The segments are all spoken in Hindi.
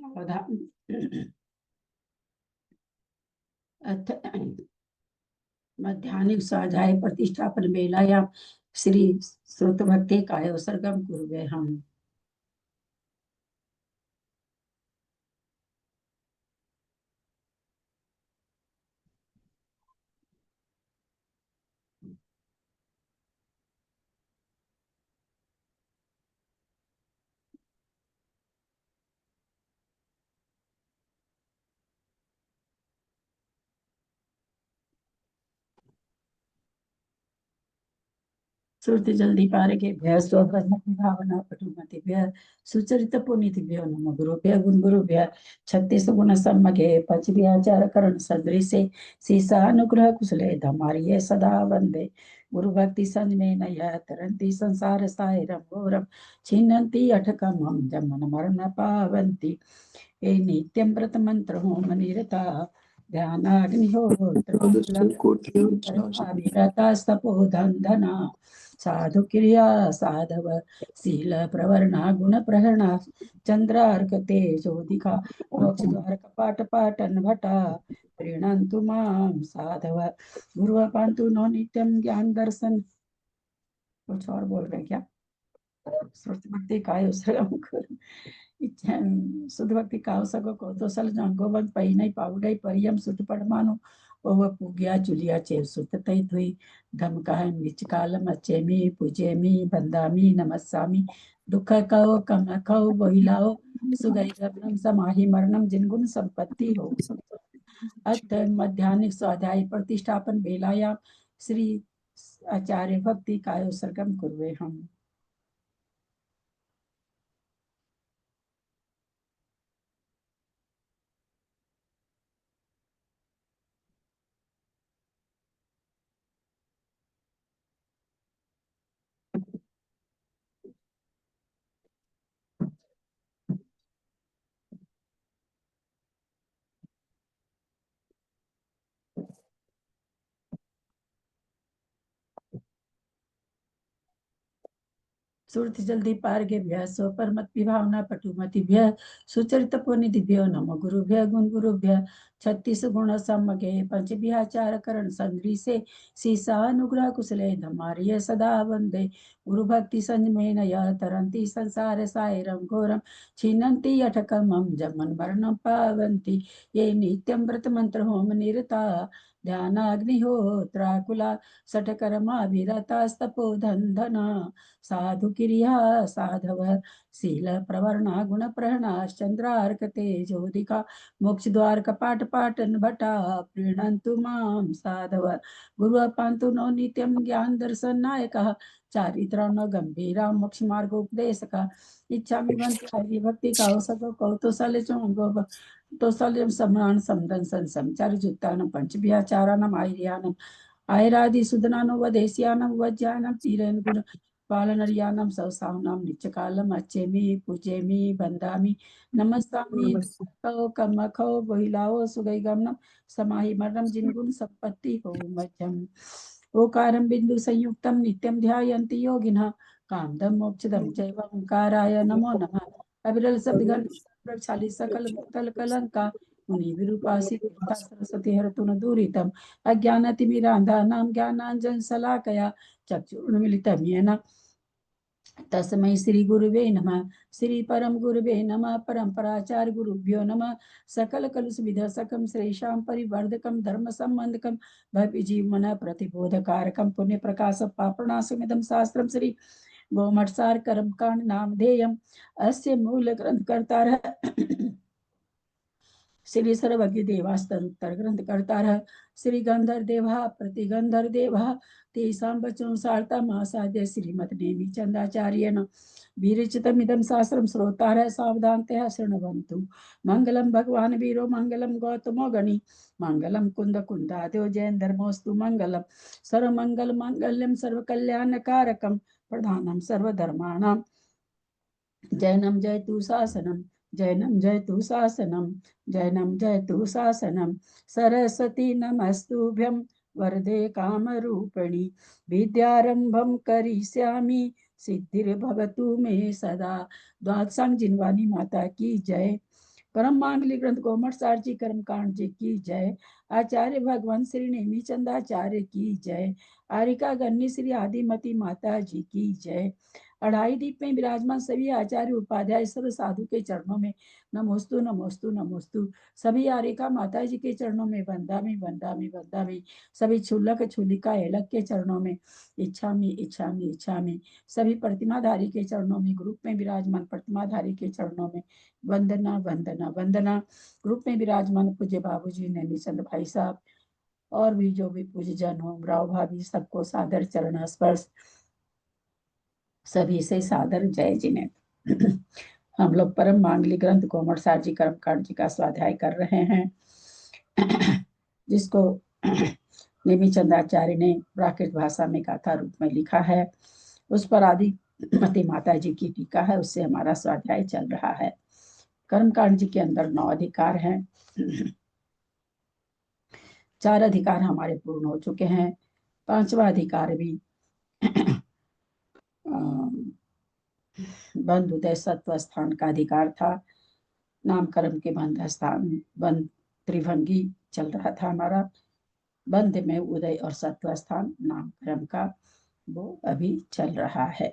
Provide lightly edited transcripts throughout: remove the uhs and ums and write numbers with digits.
सावधान अथ मध्याह्निक स्वाध्याय प्रतिष्ठापन वेलायां श्री श्रुतभक्ति काय सर्गम कुर्वे हम। श्रुति जल्दी पारकेभ्यः स्वब्रह्मभावना पटुमतिभ्यः सुचरित पुनीतिभ्यो नमो गुरुभ्यः गुण गुरुभ्यः छत्तीस गुण सम्मगे पचव्याचार करण सदृशे सीसानुग्रह कुशले धमार्ये सदा वंदे गुरु भक्ति संजमे नया तरंती संसार सायरम घोरम छिन्नन्ति अठकमं जमन मरण पावन्ति ये नित्यं व्रत मंत्र होम निरता ध्यानाग्निहोत्र तपोधन साधु क्रिया साधव शील प्रवर्णा गुण प्रहरणा चंद्रार्क तेजोदिका मोक्ष द्वार कपाट पाटन भटा प्रीणन्तु मां साधव गुरु पांतु नो नित्यम ज्ञान दर्शन। कुछ और बोल रहे क्या? श्रुति भक्ति काय शुद्ध भक्ति कावसको कोतोसल जंगोबन पैनै पाउडै परियम सुट पडमानु ओव पुग्या चुलिया चेव सुत तै थुई धम कह मिच कालम अचेमी पूजेमी बंदामी नमस्सामी दुख कहो कम कहो बहिलाओ सुगई गगनम समाहि मरणम जिनगुण संपत्ति हो। अथ मध्याह्निक स्वाध्याय प्रतिष्ठापन बेलायां श्री आचार्य भक्ति काय सर्गम कुर्वे हम। सुरति जल्दी पारगेभ्यः स्वपरमत विभावना पटुमतिभ्यः सुचरित पुनिधिभ्यो नमो गुरुभ्यः गुण गुरुभ्यः छत्तीस गुण सम्मगे पंच विहाचार करण संदृशे सीसानुग्रह कुशले धमार्य सदा वंदे गुरु भक्ति संजमे नया तरंती संसार सायरम घोरम छिन्नन्ति अठकमं जमन मरणं पावन्ति ये नित्यं व्रत मंत्र होम निरता ध्यानाग्निहोत्राकुला सठकर्माभिरतास्तपोधन्धना साधु क्रिया साधव शील प्रवर्णा गुण प्रहरणाश्चंद्रार्क तेजोदिका मोक्ष द्वार कपाट पाटन भटा प्रीणन्तु मां साधव गुरु पांतु नो नित्यम ज्ञान दर्शन नायकः चारित्राण गंभीरा मोक्ष मार्गोपदेशक इच्छा विभक्ति भक्ति का सको कौतुशल चोंगो तो सल्यम सम्मान समदन संचार जुत्तानं पंचभ्याचारानं आर्यानं आयरादि सुदनानो वदेश्यानं वज्यानं तीरेन गुण पालनर्यानं सवसावनां नित्यकालम अच्छेमि पूजेमि बंदामि नमस्तामि कहो कमखो बहिलाओ सुगैगमनम समाहि मरणम जिनगुण संपत्ति हो मध्यम ओकारं बिंदु संयुक्तम नित्यम ध्यायन्ति योगिनः कामदम मोक्षदम चैव ओंकाराय नमो नमः। अविरल शब्दगण प्रक्षाली सकल भूतल कलंका मुनि विरूपासी सरस्वती हरतु दूरितम अज्ञानतिमिरान्धानां ज्ञानाञ्जन शलाकया चक्षुर्मिलितं येन तस्मै श्री गुरुवे नमः। श्री परम गुरुवे नमः। परंपराचार्य गुरुभ्यो नमः। सकल कलुष विधसकम श्रेषां परिवर्धकम धर्म संबंधकम भव्य जीवन प्रतिबोधकारकम पुण्य प्रकाश पापणासमिदं शास्त्रम श्री गोमठसार कर्म कांड नामधेयम अस्य मूल ग्रंथकर्ता श्री सर्वज्ञ देवास्तर उत्तर ग्रंथ करता श्री गंधर देवा प्रतिगंधर देवा तेषां वचनसारता महासाध्य श्रीमद नेमि चंदाचार्येण विरचितमिदं शास्त्रं श्रोतारः सावधानतया शृण्वन्तु। मंगलम भगवान वीरो मंगलम गौतमो गणि मंगलम कुंद कुंदाद्यो जैन धर्मोस्तु मंगलम सर्वमंगल मांगल्यम सर्वकल्याणकारकम प्रधानम सर्वधर्माणां जैनम जयतु शासनम जैनम जयतु शासनम जैनम जयतु शासनम सरस्वती नमस्तुभ्यं वरदे कामरूपिणी विद्यारंभं करिष्यामि सिद्धिर्भवतु मे सदा। द्वादशांग जिनवानी माता की जय। परम मांगली ग्रंथ गोमट सार जी कर्म कांड जी की जय। आचार्य भगवान श्री नेमी चंदाचार्य की जय। आरिका गन्नी श्री आदिमती माता जी की जय। अढ़ाई दीप में विराजमान सभी आचार्य उपाध्याय सर्व साधु के चरणों में नमोस्तु नमोस्तु नमोस्तु। सभी आरिका माता जी के चरणों में वंदामी वंदामी वंदामी। सभी छुल्लक छुलिका एलक के चरणों में इच्छामी इच्छामी इच्छामी। सभी प्रतिमाधारी के चरणों में, ग्रुप में विराजमान प्रतिमाधारी के चरणों में वंदना वंदना वंदना। ग्रुप में विराजमान पूज्य बाबूजी नैनीचंद भाई साहब और भी जो भी पूज्य जन हो, राव भाभी, सबको सादर चरण स्पर्श, सभी से सादर जय जिनेन्द्र। हम लोग परम मांगली ग्रंथ कोमट सार जी कर्मकांड जी का स्वाध्याय कर रहे हैं, जिसको नेमी चंद्राचार्य ने प्राकृत भाषा में गाथा रूप में लिखा है। उस पर आदि मती माता जी की टीका है, उससे हमारा स्वाध्याय चल रहा है। कर्मकांड जी के अंदर 9 अधिकार हैं। 4 अधिकार हमारे पूर्ण हो चुके हैं। 5वां अधिकार भी बंध उदय सत्व स्थान का अधिकार था। नाम कर्म के बंध स्थान, बंध त्रिभंगी चल रहा था हमारा। बंध में उदय और सत्व स्थान नाम कर्म का, वो अभी चल रहा है।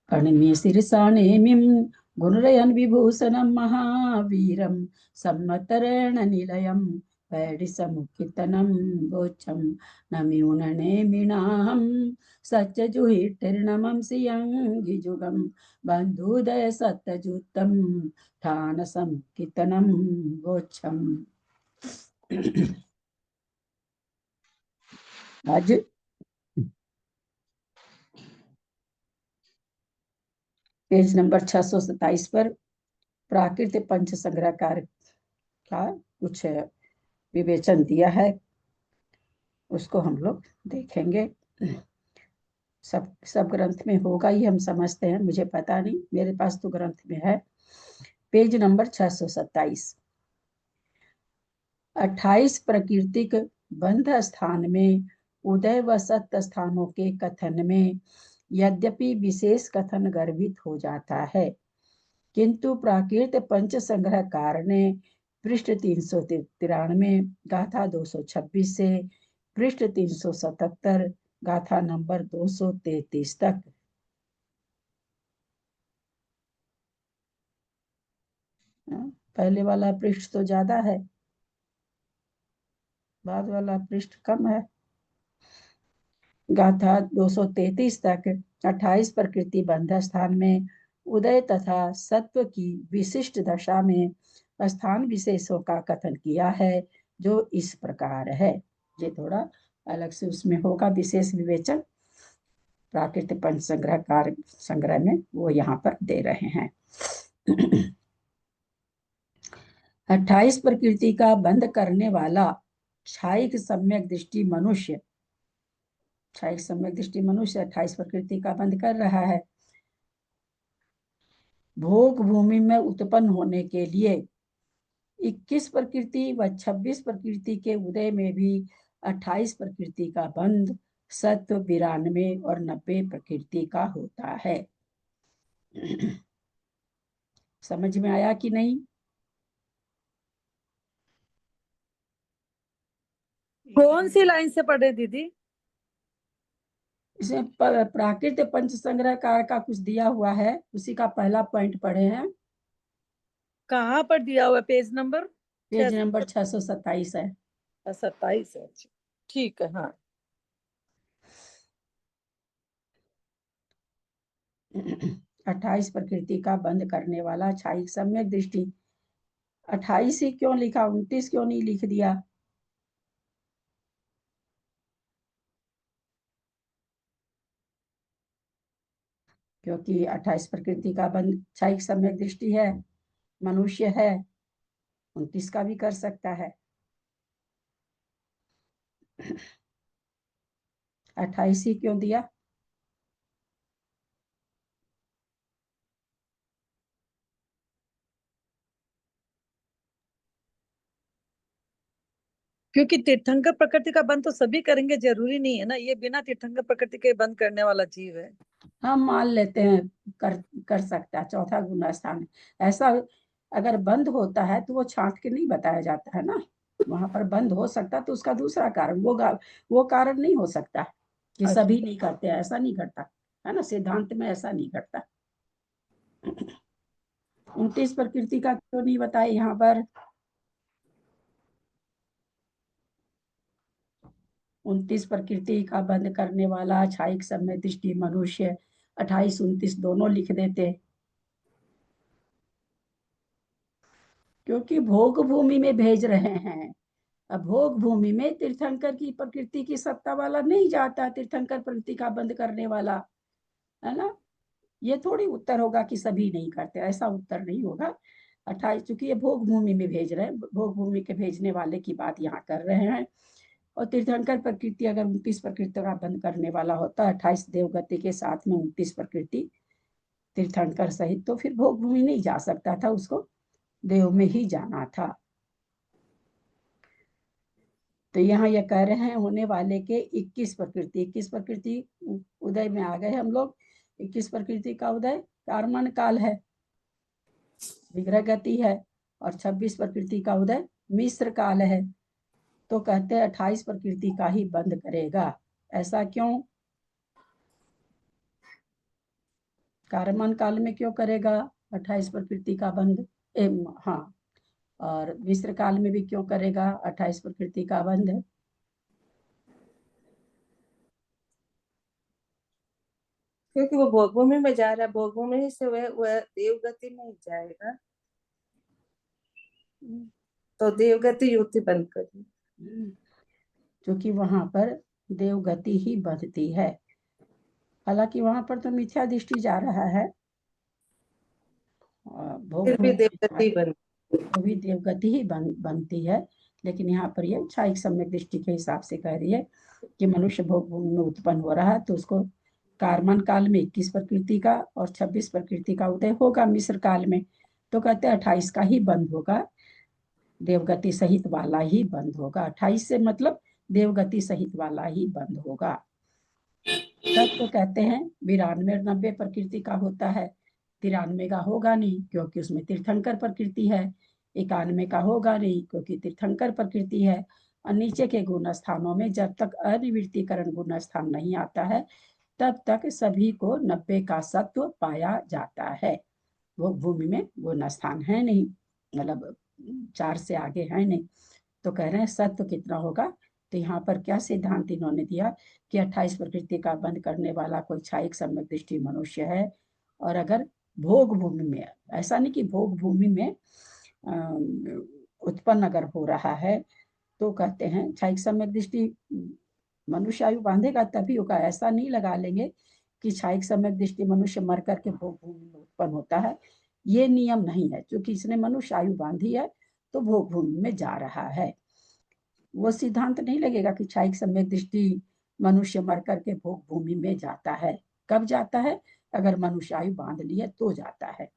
कर्णिमे शीर्षा नेमिं गुणरयन विभूषणं महावीरं सम्मतरण निलयं पैडिसमुखितनं गोच्छं नम्यूननेमिनाहं सत्यजुहिर्नमं सियंगिजुगं बन्धुदय सत्यजुतं ठानसमुखितनं गोच्छम्। आज पेज नंबर 627 पर प्राकृत पंच संग्रह कार्य का कुछ विवेचन दिया है, उसको हम लोग देखेंगे। सब ग्रंथ में होगा ही, हम समझते हैं, मुझे पता नहीं, मेरे पास तो ग्रंथ में है। Page number 627। 28 प्राकृतिक बंध स्थान में उदय व सत्य स्थानों के कथन में यद्यपि विशेष कथन गर्भित हो जाता है, किंतु प्राकृत पंच संग्रहकार ने पृष्ठ 393, गाथा 226 से पृष्ठ 377, गाथा नंबर 233 तक पहले वाला पृष्ठ तो ज्यादा है, बाद वाला पृष्ठ कम है। गाथा 233 तक 28 प्रकृति बंध स्थान में उदय तथा सत्व की विशिष्ट दशा में स्थान विशेषों का कथन किया है, जो इस प्रकार है। ये थोड़ा अलग से उसमें होगा विशेष विवेचन, प्राकृतिक पंच संग्रह कार्य संग्रह में वो यहाँ पर दे रहे हैं। 28 प्रकृति का बंध करने वाला क्षायिक सम्यक दृष्टि मनुष्य, क्षायिक सम्यक दृष्टि मनुष्य 28 प्रकृति का बंध कर रहा है। भोग भूमि में उत्पन्न होने के लिए 21 प्रकृति व 26 प्रकृति के उदय में भी 28 प्रकृति का बंध सत्व 92 और 90 प्रकृति का होता है। समझ में आया कि नहीं? कौन सी लाइन से पढ़े दीदी? इसमें प्राकृत पंच संग्रह का कुछ दिया हुआ है, उसी का पहला पॉइंट पढ़े हैं। कहाँ पर दिया हुआ? पेज नंबर पेज नंबर 627 है। 27 है। ठीक है, हाँ। 28 प्रकृति का बंध करने वाला क्षायिक सम्यक दृष्टि। 28 ही क्यों लिखा, 29 क्यों नहीं लिख दिया? क्योंकि 28 प्रकृति का बंध क्षायिक सम्यक दृष्टि है, मनुष्य है, 29 का भी कर सकता है। 28 ही क्यों दिया? क्योंकि तीर्थंकर प्रकृति का बंद तो सभी करेंगे, जरूरी नहीं है ना, ये बिना तीर्थंकर प्रकृति के बंद करने वाला जीव है। हम मान लेते हैं कर कर सकता है, चौथा गुण स्थान है। ऐसा अगर बंद होता है तो वो छांट के नहीं बताया जाता है ना, वहां पर बंद हो सकता तो उसका दूसरा कारण, वो कारण नहीं हो सकता कि अच्छा। सभी नहीं करते, ऐसा नहीं करता है ना, सिद्धांत में ऐसा नहीं करता। 29 प्रकृति का क्यों नहीं बताए यहाँ पर? 29 प्रकृति का बंद करने वाला छाइक समय दृष्टि मनुष्य, 28 29 दोनों लिख देते, क्योंकि भोग भूमि में भेज रहे हैं। अब भोग भूमि में तीर्थंकर की प्रकृति की सत्ता वाला नहीं जाता, तीर्थंकर प्रकृति का बंद करने वाला, है ना। ये थोड़ी उत्तर होगा कि सभी नहीं करते, ऐसा उत्तर नहीं होगा। 28, चूंकि ये भोग भूमि में भेज रहे हैं, भोग भूमि के भेजने वाले की बात यहाँ कर रहे हैं। और तीर्थंकर प्रकृति अगर 29 प्रकृति का बंद करने वाला होता, 28 देवगति के साथ में 29 प्रकृति तीर्थंकर सहित, तो फिर भोग भूमि नहीं जा सकता था, उसको देव में ही जाना था। तो यहाँ ये कह रहे हैं होने वाले के 21 प्रकृति, 21 प्रकृति उदय में आ गए हम लोग। 21 प्रकृति का उदय कार्मण काल है, विग्रह गति है, और 26 प्रकृति का उदय मिश्र काल है। तो कहते हैं 28 प्रकृति का ही बंद करेगा। ऐसा क्यों? कार्मण काल में क्यों करेगा 28 प्रकृति का बंद? हाँ, और मिश्र काल में भी क्यों करेगा 28 प्रकृति का बंद? क्योंकि वो भोगभूमि में जा रहा है, भोगभूमि से वह देवगति में ही जाएगा, तो देवगति युक्ति बंद करी। क्योंकि वहां पर देवगति ही बंधती है। हालांकि वहां पर तो मिथ्या दृष्टि जा रहा है, भोग फिर भी देवगति बंद, वो भी देवगति ही बनती है। लेकिन यहाँ पर ये क्षायिक सम्यक दृष्टि के हिसाब से कह रही है कि मनुष्य भोग भूमि में उत्पन्न हो रहा है, तो उसको कार्मन काल में 21 प्रकृति का और 26 प्रकृति का उदय होगा मिश्र काल में, तो कहते हैं 28 का ही बंद होगा, देवगति सहित वाला ही बंद होगा। 28 से मतलब देवगति सहित वाला ही बंद होगा। तब तो कहते हैं 92 90 प्रकृति का होता है, 93 का होगा नहीं क्योंकि उसमें तीर्थंकर प्रकृति है, 91 का होगा नहीं क्योंकि तीर्थंकर प्रकृति है। और नीचे के गुण स्थानों में जब तक अनिवृत्तिकरण गुण स्थान नहीं आता है, तब तक सभी को 90 का सत्व पाया जाता है। वो भूमि में गुण स्थान है नहीं, मतलब 4 से आगे है नहीं। तो कह रहे हैं सत्व कितना होगा? तो यहाँ पर क्या सिद्धांत इन्होंने दिया कि 28 प्रकृति का बंद करने वाला कोई क्षायिक सम्यक दृष्टि मनुष्य है। और अगर भोग भूमि में, ऐसा नहीं कि भोग भूमि में उत्पन्न अगर हो रहा है, तो कहते हैं क्षायिक सम्यक दृष्टि मनुष्य आयु बांधेगा तभी होगा। ऐसा नहीं लगा लेंगे कि क्षायिक सम्यक दृष्टि मनुष्य मर करके भोग भूमि में उत्पन्न होता है, ये नियम नहीं है। क्योंकि इसने मनुष्य आयु बांधी है तो भोग भूमि में जा रहा है। वो सिद्धांत नहीं लगेगा कि क्षायिक सम्यक दृष्टि मनुष्य मर करके भोग भूमि में जाता है। कब जाता है? अगर मनुष्य आयु बांध लिया तो जाता है।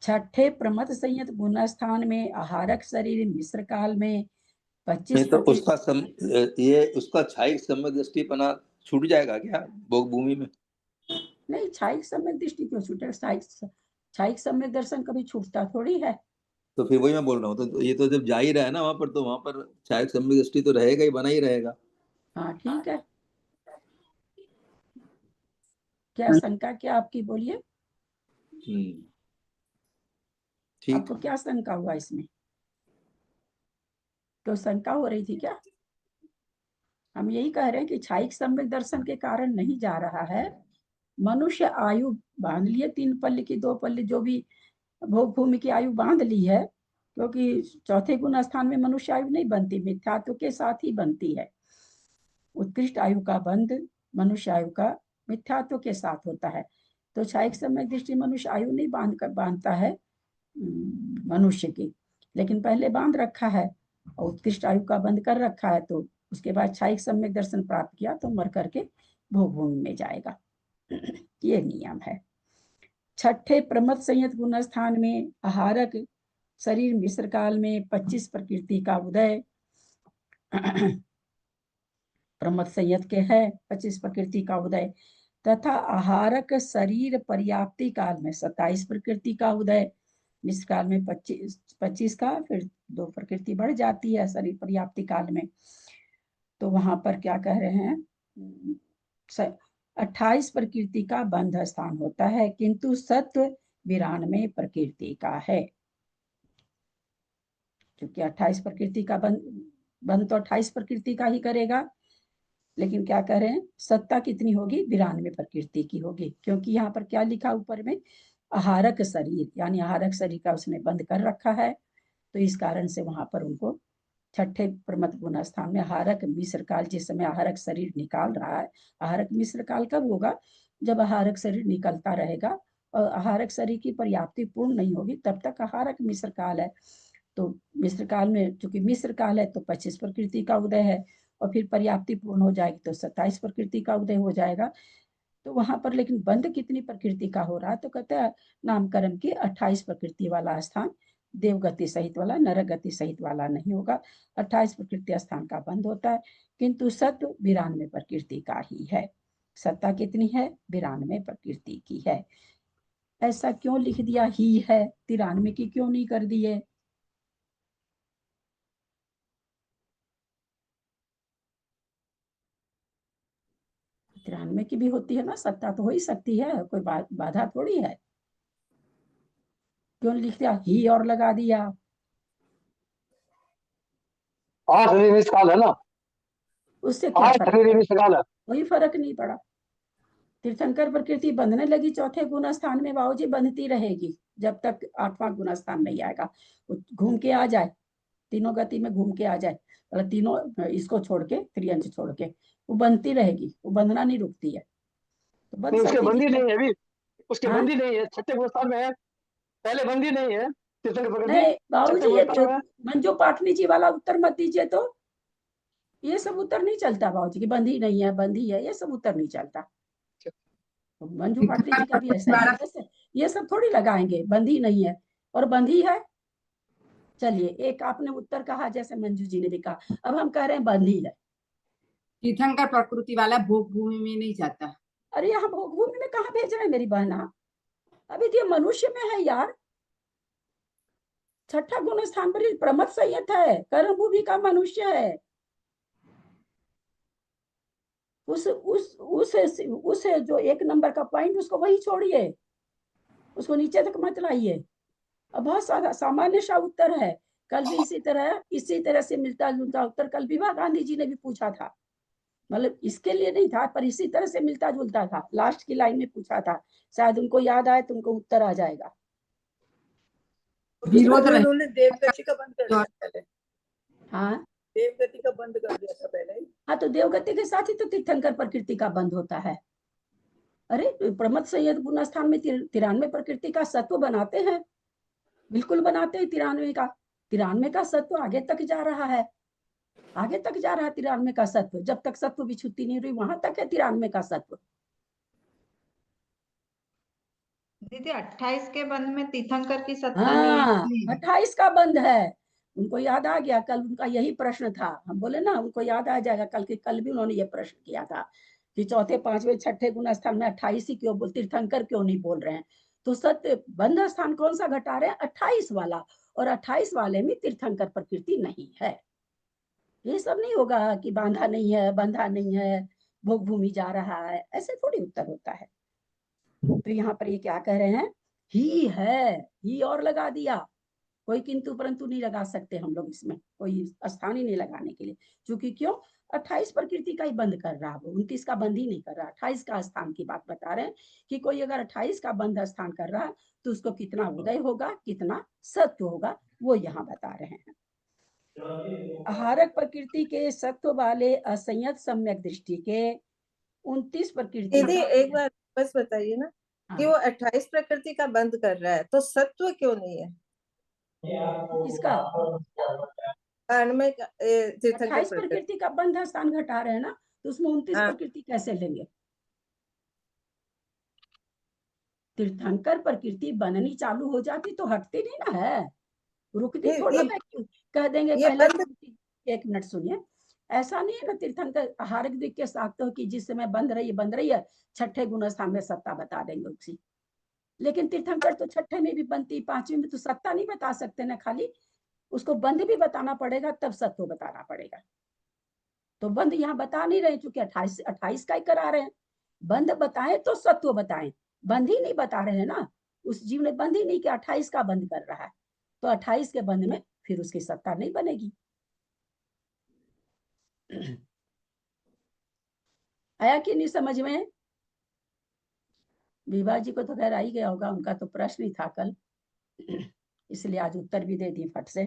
छठे प्रमथ संयत गुण स्थान में आहारक शरीर मिश्र काल में 25 नहीं तो ये उसका क्षायिक सम्यक दृष्टिपना छूट जाएगा क्या भोग भूमि में? नहीं, क्षायिक सम्यक दृष्टि क्यों छूटेगा? क्षायिक सम्यक दर्शन कभी छूटता थोड़ी है। तो फिर वही मैं बोल रहा हूँ, तो ये तो जब जा ही रहा है ना वहां पर, तो वहां पर क्षायिक सम्यक दृष्टि तो रहेगा ही, बना ही रहेगा। हाँ ठीक है, क्या शंका क्या आपकी, बोलिए। ठीक। आपको क्या शंका हुआ इसमें? तो शंका हो रही थी क्या? हम यही कह रहे हैं कि क्षायिक सम्यक दर्शन के कारण नहीं जा रहा है। मनुष्य आयु बांध लिए, 3 पल्ली की 2 पल्ली जो भी भोग भूमि की आयु बांध ली है, क्योंकि चौथे गुण स्थान में मनुष्य आयु नहीं बनती, मिथ्यात्व के साथ ही बनती है। उत्कृष्ट आयु का बंध मनुष्य आयु का मिथ्यात्व के साथ होता है। तो क्षायिक सम्यक दृष्टि मनुष्य आयु नहीं बांधता है मनुष्य की, लेकिन पहले बांध रखा है और उत्कृष्ट आयु का बंद कर रखा है, तो उसके बाद क्षायिक सम्यक दर्शन प्राप्त किया तो मर करके भोग भूमि में जाएगा। ये नियम है। छठे प्रमथ संयत गुण स्थान में आहारक शरीर मिश्र काल में 25 प्रकृति का उदय प्रमथ संयत के है 25 प्रकृति का उदय, तथा आहारक शरीर पर्याप्ति काल में 27 प्रकृति का उदय। मिश्र काल में 25 का, फिर 2 प्रकृति बढ़ जाती है शरीर पर्याप्ति काल में। तो वहां पर क्या कह रहे हैं, 28 प्रकृति का बंध स्थान होता है, किंतु सत्व 92 प्रकृति का है। क्योंकि 28 प्रकृति का बंध तो 28 प्रकृति का ही करेगा, लेकिन क्या कह रहे हैं, सत्ता कितनी होगी, 92 प्रकृति की होगी। क्योंकि यहाँ पर क्या लिखा ऊपर में, आहारक शरीर, यानी आहारक शरीर का उसने बंद कर रखा है। तो इस कारण से वहां पर उनको छठे प्रमथ गुण स्थान में आहारक मिश्र काल, जिस समय आहारक शरीर निकाल रहा है, आहारक मिश्र काल कब होगा, जब आहारक शरीर निकलता रहेगा और आहारक शरीर की पर्याप्ति पूर्ण नहीं होगी, तब तक आहारक मिश्र काल है। तो मिश्र काल में चूंकि मिश्र काल है तो 25 प्रकृति का उदय है, और फिर पर्याप्ति पूर्ण हो जाएगी तो 27 प्रकृति का उदय हो जाएगा। तो वहां पर लेकिन बंध कितनी प्रकृति का हो रहा है, तो कहते हैं नामकरण की 28 प्रकृति वाला स्थान, देवगति सहित वाला, नरगति सहित वाला नहीं होगा। 28 प्रकृति स्थान का बंध होता है, किंतु सत्व 92 प्रकृति का ही है। सत्ता कितनी है, 92 प्रकृति की है। ऐसा क्यों लिख दिया ही है, 93 की क्यों नहीं कर दिए? तिरानवे की भी होती है ना, सत्ता तो हो ही सकती है, कोई बाधा थोड़ी है। क्यों लिख दिया ही और लगा दिया? काल है ना, उससे क्या फर्क, काल है, कोई फर्क नहीं पड़ा। तीर्थंकर प्रकृति बंधने लगी चौथे गुण स्थान में, बाबूजी बंधती रहेगी जब तक 8वां गुण स्थान नहीं आएगा। घूम के आ जाए, तीनों गति में घूम के आ जाए, मतलब तीनों इसको छोड़ के, त्रियंश छोड़ के, वो बंधती रहेगी, वो बंधना नहीं रुकती है। तो बंध उसके बंदी सकती नहीं है अभी, उसके हाँ? बंदी नहीं है, छठे गुण स्थान में है, पहले बंदी नहीं है तीर्थंकर प्रकृति, नहीं बाबूजी, छठे ये गुण स्थान में। मंजू पाटनी जी वाला उत्तर मत दीजिए। तो ये सब उत्तर नहीं चलता बाबूजी की, बंधी नहीं है, बंधी है, ये सब उत्तर नहीं चलता। तो मंजू पाटनी जी का भी ऐसा ही है, ये सब थोड़ी लगाएंगे, बंधी नहीं है और बंधी है। चलिए, एक आपने उत्तर कहा जैसे मंजू जी ने भी कहा, अब हम कह रहे हैं बंधी है। तीर्थंकर प्रकृति वाला भोग भूमि में नहीं जाता। अरे यहाँ भोग भूमि में कहाँ भेज रहे हैं मेरी बहना, अभी तो ये मनुष्य में है यार। छठा गुण स्थान पर प्रमथ संयत है, कर्म भूमि का मनुष्य है। उस जो 1 नंबर का पॉइंट, उसको वही छोड़िए, उसको नीचे तक मत लाइए। अब बहुत सारा सामान्य सा उत्तर है। कल भी इसी तरह से मिलता जुलता उत्तर कल विभा गांधी जी ने भी पूछा था, मतलब इसके लिए नहीं था पर इसी तरह से मिलता जुलता था, लास्ट की लाइन में पूछा था। शायद उनको याद आए तो उनको उत्तर आ जाएगा। विरोध रहे, उन्होंने देवगति का बंद कर दिया पहले, हाँ देवगति का बंद कर दिया था पहले। हाँ, तो देवगति के साथ ही तो तीर्थंकर प्रकृति का बंद होता है। अरे प्रमथ संयत गुण स्थान में 93 प्रकृति का सत्व बनाते हैं, बिल्कुल बनाते हैं। 93 का सत्व आगे तक जा रहा है, आगे तक जा रहा है 93 का सत्व। जब तक सत्व विच्छुत्ति नहीं हुई वहां तक है 93 का सत्व। दीदी 28 के बंद में तीर्थंकर की सत्ता हाँ, नहीं है। 28 का बंद है। उनको याद आ गया, कल उनका यही प्रश्न था। हम बोले ना उनको याद आ जाएगा, कल भी उन्होंने ये प्रश्न किया था कि चौथे पांचवें छठे गुण स्थान में 28 ही क्यों बोल, तीर्थंकर क्यों नहीं बोल रहे हैं। तो सत्य बंध स्थान कौन सा घटा रहे हैं, 28 वाला, और 28 वाले में तीर्थंकर प्रकृति नहीं है। ये सब नहीं होगा कि बांधा नहीं है, बंधा नहीं है, भोग भूमि जा रहा है, ऐसे थोड़ी उत्तर होता है। तो यहाँ पर ये क्या कह रहे हैं, ही है, ही और लगा दिया, कोई किंतु परंतु नहीं लगा सकते हम लोग, इसमें कोई स्थान ही नहीं लगाने के लिए। क्योंकि क्यों, 28 प्रकृति का ही बंद कर रहा है वो, 29 का बंद ही नहीं कर रहा, 28 का स्थान की बात बता रहे हैं कि कोई अगर 28 का बंद स्थान कर रहा है तो उसको कितना उदय होगा, कितना सत्व होगा, वो यहाँ बता रहे हैं। आहारक प्रकृति के सत्व वाले असंयत सम्यक दृष्टि के 29 प्रकृति। दीदी एक बार बस बताइए ना कि वो 28 प्रकृति का बंद कर रहा है तो सत्व क्यों नहीं है इसका? 28 प्रकृति का बंध स्थान घटा रहे हैं ना, तो उसमें 29 प्रकृति कैसे लेंगे? तीर्थंकर प्रकृति बननी चालू हो जाती तो हटती नहीं ना है। रुकती ये- थोड़ा ये- है कि कह देंगे ये पहले बंद- एक मिनट सुनिए, ऐसा नहीं है ना तीर्थंकर आहारक दिक के साथ कि जिस समय बंद रही है छठे गुण स्थान में सत्ता बता देंगे उसी। लेकिन तीर्थंकर तो छठे में भी बनती, पांचवी में तो सत्ता नहीं बता सकते ना, खाली उसको बंद भी बताना पड़ेगा तब सत्व बताना पड़ेगा। तो बंद यहाँ बता नहीं रहे क्योंकि 28 का ही करा रहे हैं। बंद बताएं तो सत्व बताएं, बंद ही नहीं बता रहे हैं ना, उस जीव ने बंद ही नहीं किया, 28 का बंद कर रहा है, तो 28 के बंद में फिर उसकी सत्ता नहीं बनेगी। आया कि नहीं समझ में? विभा जी को तो खैर आ ही गया होगा, उनका तो प्रश्न ही था कल, इसलिए आज उत्तर भी दे दी फट से।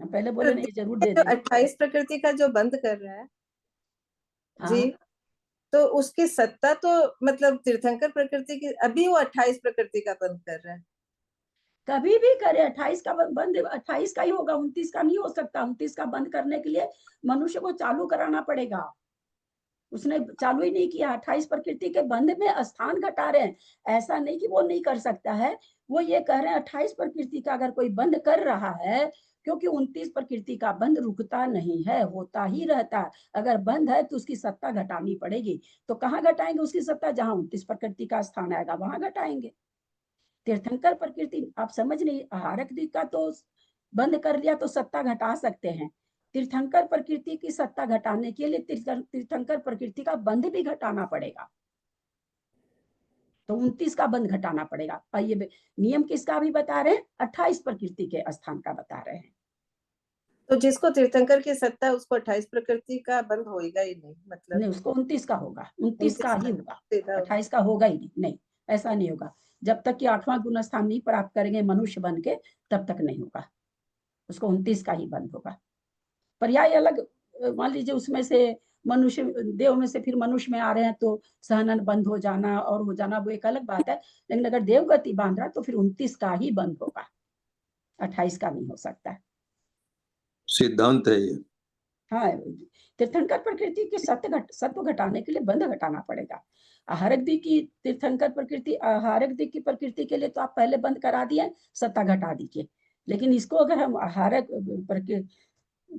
पहले बोले नहीं जरूर दे जो देंगे। 28 प्रकृति का जो बंद कर रहा है जी, हाँ, तो उसकी सत्ता तो मतलब तीर्थंकर प्रकृति की, अभी वो 28 प्रकृति का बंद कर रहा है। कभी भी करे 28 का बंद 28 का ही होगा, 29 का नहीं हो सकता। 29 का बंद करने के लिए मनुष्य को चालू कराना पड़ेगा, उसने चालू ही नहीं किया। 28 प्रकृति के बंद में स्थान घटा रहे हैं, ऐसा नहीं कि वो नहीं कर सकता है, वो ये कह रहे हैं 28 प्रकृति का अगर कोई बंद कर रहा है, क्योंकि 29 प्रकृति का बंद रुकता नहीं है, होता ही रहता है। अगर बंद है तो उसकी सत्ता घटानी पड़ेगी। तो कहाँ घटाएंगे उसकी सत्ता? जहां 29 प्रकृति का स्थान आएगा वहां घटाएंगे। तीर्थंकर प्रकृति आप समझ नहीं, आहारक दिक का तो बंद कर लिया तो सत्ता घटा सकते हैं, तीर्थंकर प्रकृति की सत्ता घटाने के लिए तीर्थंकर प्रकृति का बंद भी घटाना पड़ेगा, तो 29 का बंद घटाना पड़ेगा। और ये नियम किसका भी बता रहे हैं? 28 प्रकृति के स्थान का बता रहे हैं। तो जिसको तीर्थंकर की सत्ता है उसको 28 प्रकृति का बंद होएगा ही नहीं, मतलब नहीं, उसको 29 का होगा, 29 का ही होगा, सीधा 28 का होगा ही नहीं। नहीं, ऐसा नहीं होगा, जब तक कि 8वां गुण स्थान नहीं प्राप्त करेंगे मनुष्य बन के तब तक नहीं होगा, उसको 29 का ही बंद होगा। पर्याय अलग, मान लीजिए उसमें से मनुष्य देव में से फिर मनुष्य में आ रहे हैं तो सहनन बंद हो जाना और हो जाना वो एक अलग बात है, लेकिन अगर देवगति बांध रहा तो फिर 29 का ही बंद होगा, 28 का नहीं हो सकता है। सिद्धांत है ये। हाँ, तीर्थंकर प्रकृति के सत्व घटाने के लिए बंध घटाना पड़ेगा। आहारक दिक की तीर्थंकर प्रकृति, आहारक दिक की प्रकृति के लिए तो आप पहले बंद करा दिए, सत्ता घटा दीजिए। लेकिन इसको अगर हम आहारक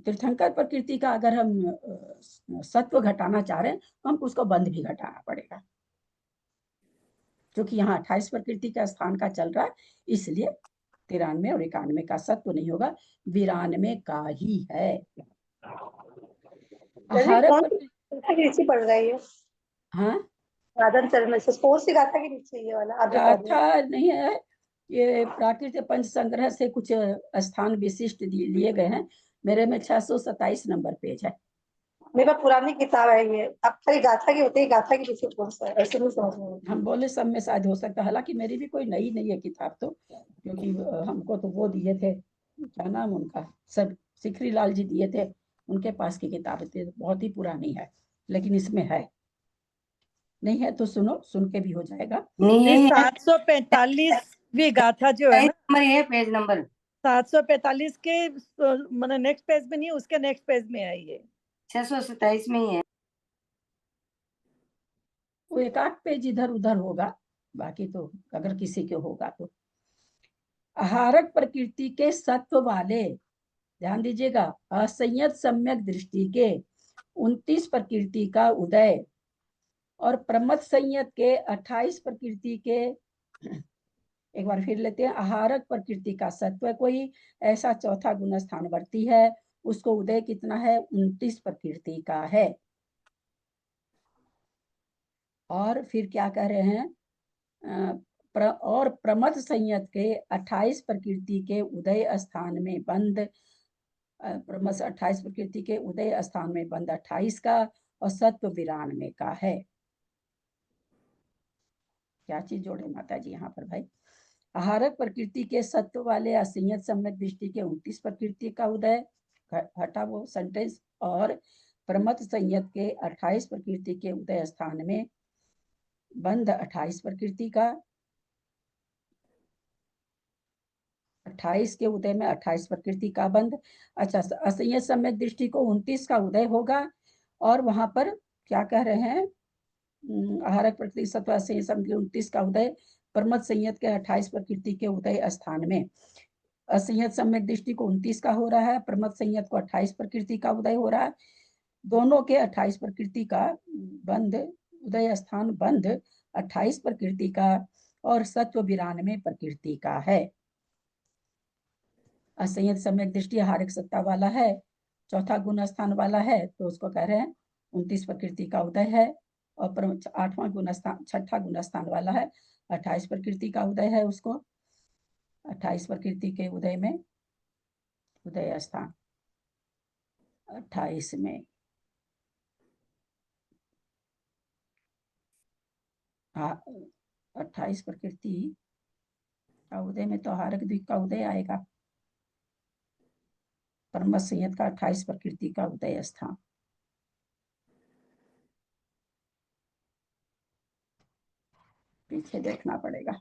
तीर्थंकर प्रकृति का अगर हम सत्व घटाना चाह रहे हैं तो हमको उसको बंद भी घटाना पड़ेगा, क्योंकि यहाँ 28 प्रकृति का स्थान का चल रहा है, इसलिए 93 और 91 का सत्व नहीं होगा, 92 का ही है। आहारक नीचे पड़ रहा है। हाँ, साधन चरण से कौन सी गाथा के नीचे ये वाला गाथा नहीं है, ये प्राकृतिक पंच संग्रह से कुछ स्थान विशिष्ट लिए गए हैं। मेरे में 627 नंबर पेज है। मेरे पास पुरानी किताब है ये, अब खाली गाथा की होती है, गाथा के पीछे कौन सा है ऐसे नहीं समझ में। हम बोले सब में शायद हो सकता है, हालांकि मेरी भी कोई नई नहीं है किताब तो, क्योंकि हमको तो वो दिए थे, क्या नाम उनका, सब सिखरी लाल जी दिए थे, उनके पास की किताब थी, बहुत ही पुरानी है, लेकिन इसमें है। नहीं है तो सुनो, सुन के भी हो जाएगा। नहीं है। 745वीं गाथा जो है ना, नंबर ये पेज नंबर 745 के मतलब नेक्स्ट पेज में नहीं, उसके नेक्स्ट पेज में है ये। 627 में ही है। वो एक आध पेज इधर उधर होगा, बाकी तो अगर किसी के होगा तो। आहारक प्रकृति के सत्व वाले, ध्यान दीजिएगा, असंयत सम्यक दृष्टि के 29 प्रकृति का उदय और प्रमथ संयत के 28 प्रकृति के, एक बार फिर लेते हैं, आहारक प्रकृति का सत्व कोई ऐसा चौथा गुण स्थानवर्ती है, उसको उदय कितना है? 29 प्रकृति का है। और फिर क्या कह रहे हैं? और प्रमथ संयत के 28 प्रकृति के उदय स्थान में बंद, प्रमथ 28 प्रकृति के उदय स्थान में बंद 28 का और सत्व 92 का है। क्या चीज जोड़े माता जी यहाँ पर भाई? आहारक प्रकृति के सत्व वाले असंयत सम्यक दृष्टि के 29 प्रकृति का उदय, हटा वो सेंटेंस, और प्रमथ संयत के 28 प्रकृति के उदय स्थान में बंद 28 प्रकृति का, 28 के उदय में 28 प्रकृति का बंद। अच्छा, असंयत सम्यक दृष्टि को 29 का उदय होगा, और वहां पर क्या कह रहे हैं? आहारक प्रकृति सत्व असंयत सम्यक 29 का उदय, प्रमथ संयत के 28 प्रकृति के उदय स्थान में। असंयत सम्यक दृष्टि को 29 का हो रहा है, प्रमथ संयत को 28 प्रकृति का उदय हो रहा है। दोनों के 28 प्रकृति का बंध, उदय स्थान बंध 28 प्रकृति का और सत्व 92 प्रकृति का है। असंयत सम्यक दृष्टि हारिक सत्ता वाला है, चौथा गुण स्थान वाला है, तो उसको कह रहे हैं 29 प्रकृति का उदय है। और 8वां गुण स्थान, 6ठा गुण स्थान वाला है, 28 प्रकृति का उदय है उसको। 28 प्रकृति के उदय में उदय स्थान 28 में 28 प्रकृति का उदय में तो हारक द्वीप का उदय आएगा। परम संयत का 28 प्रकृति का उदय स्थान। पीछे देखना पड़ेगा।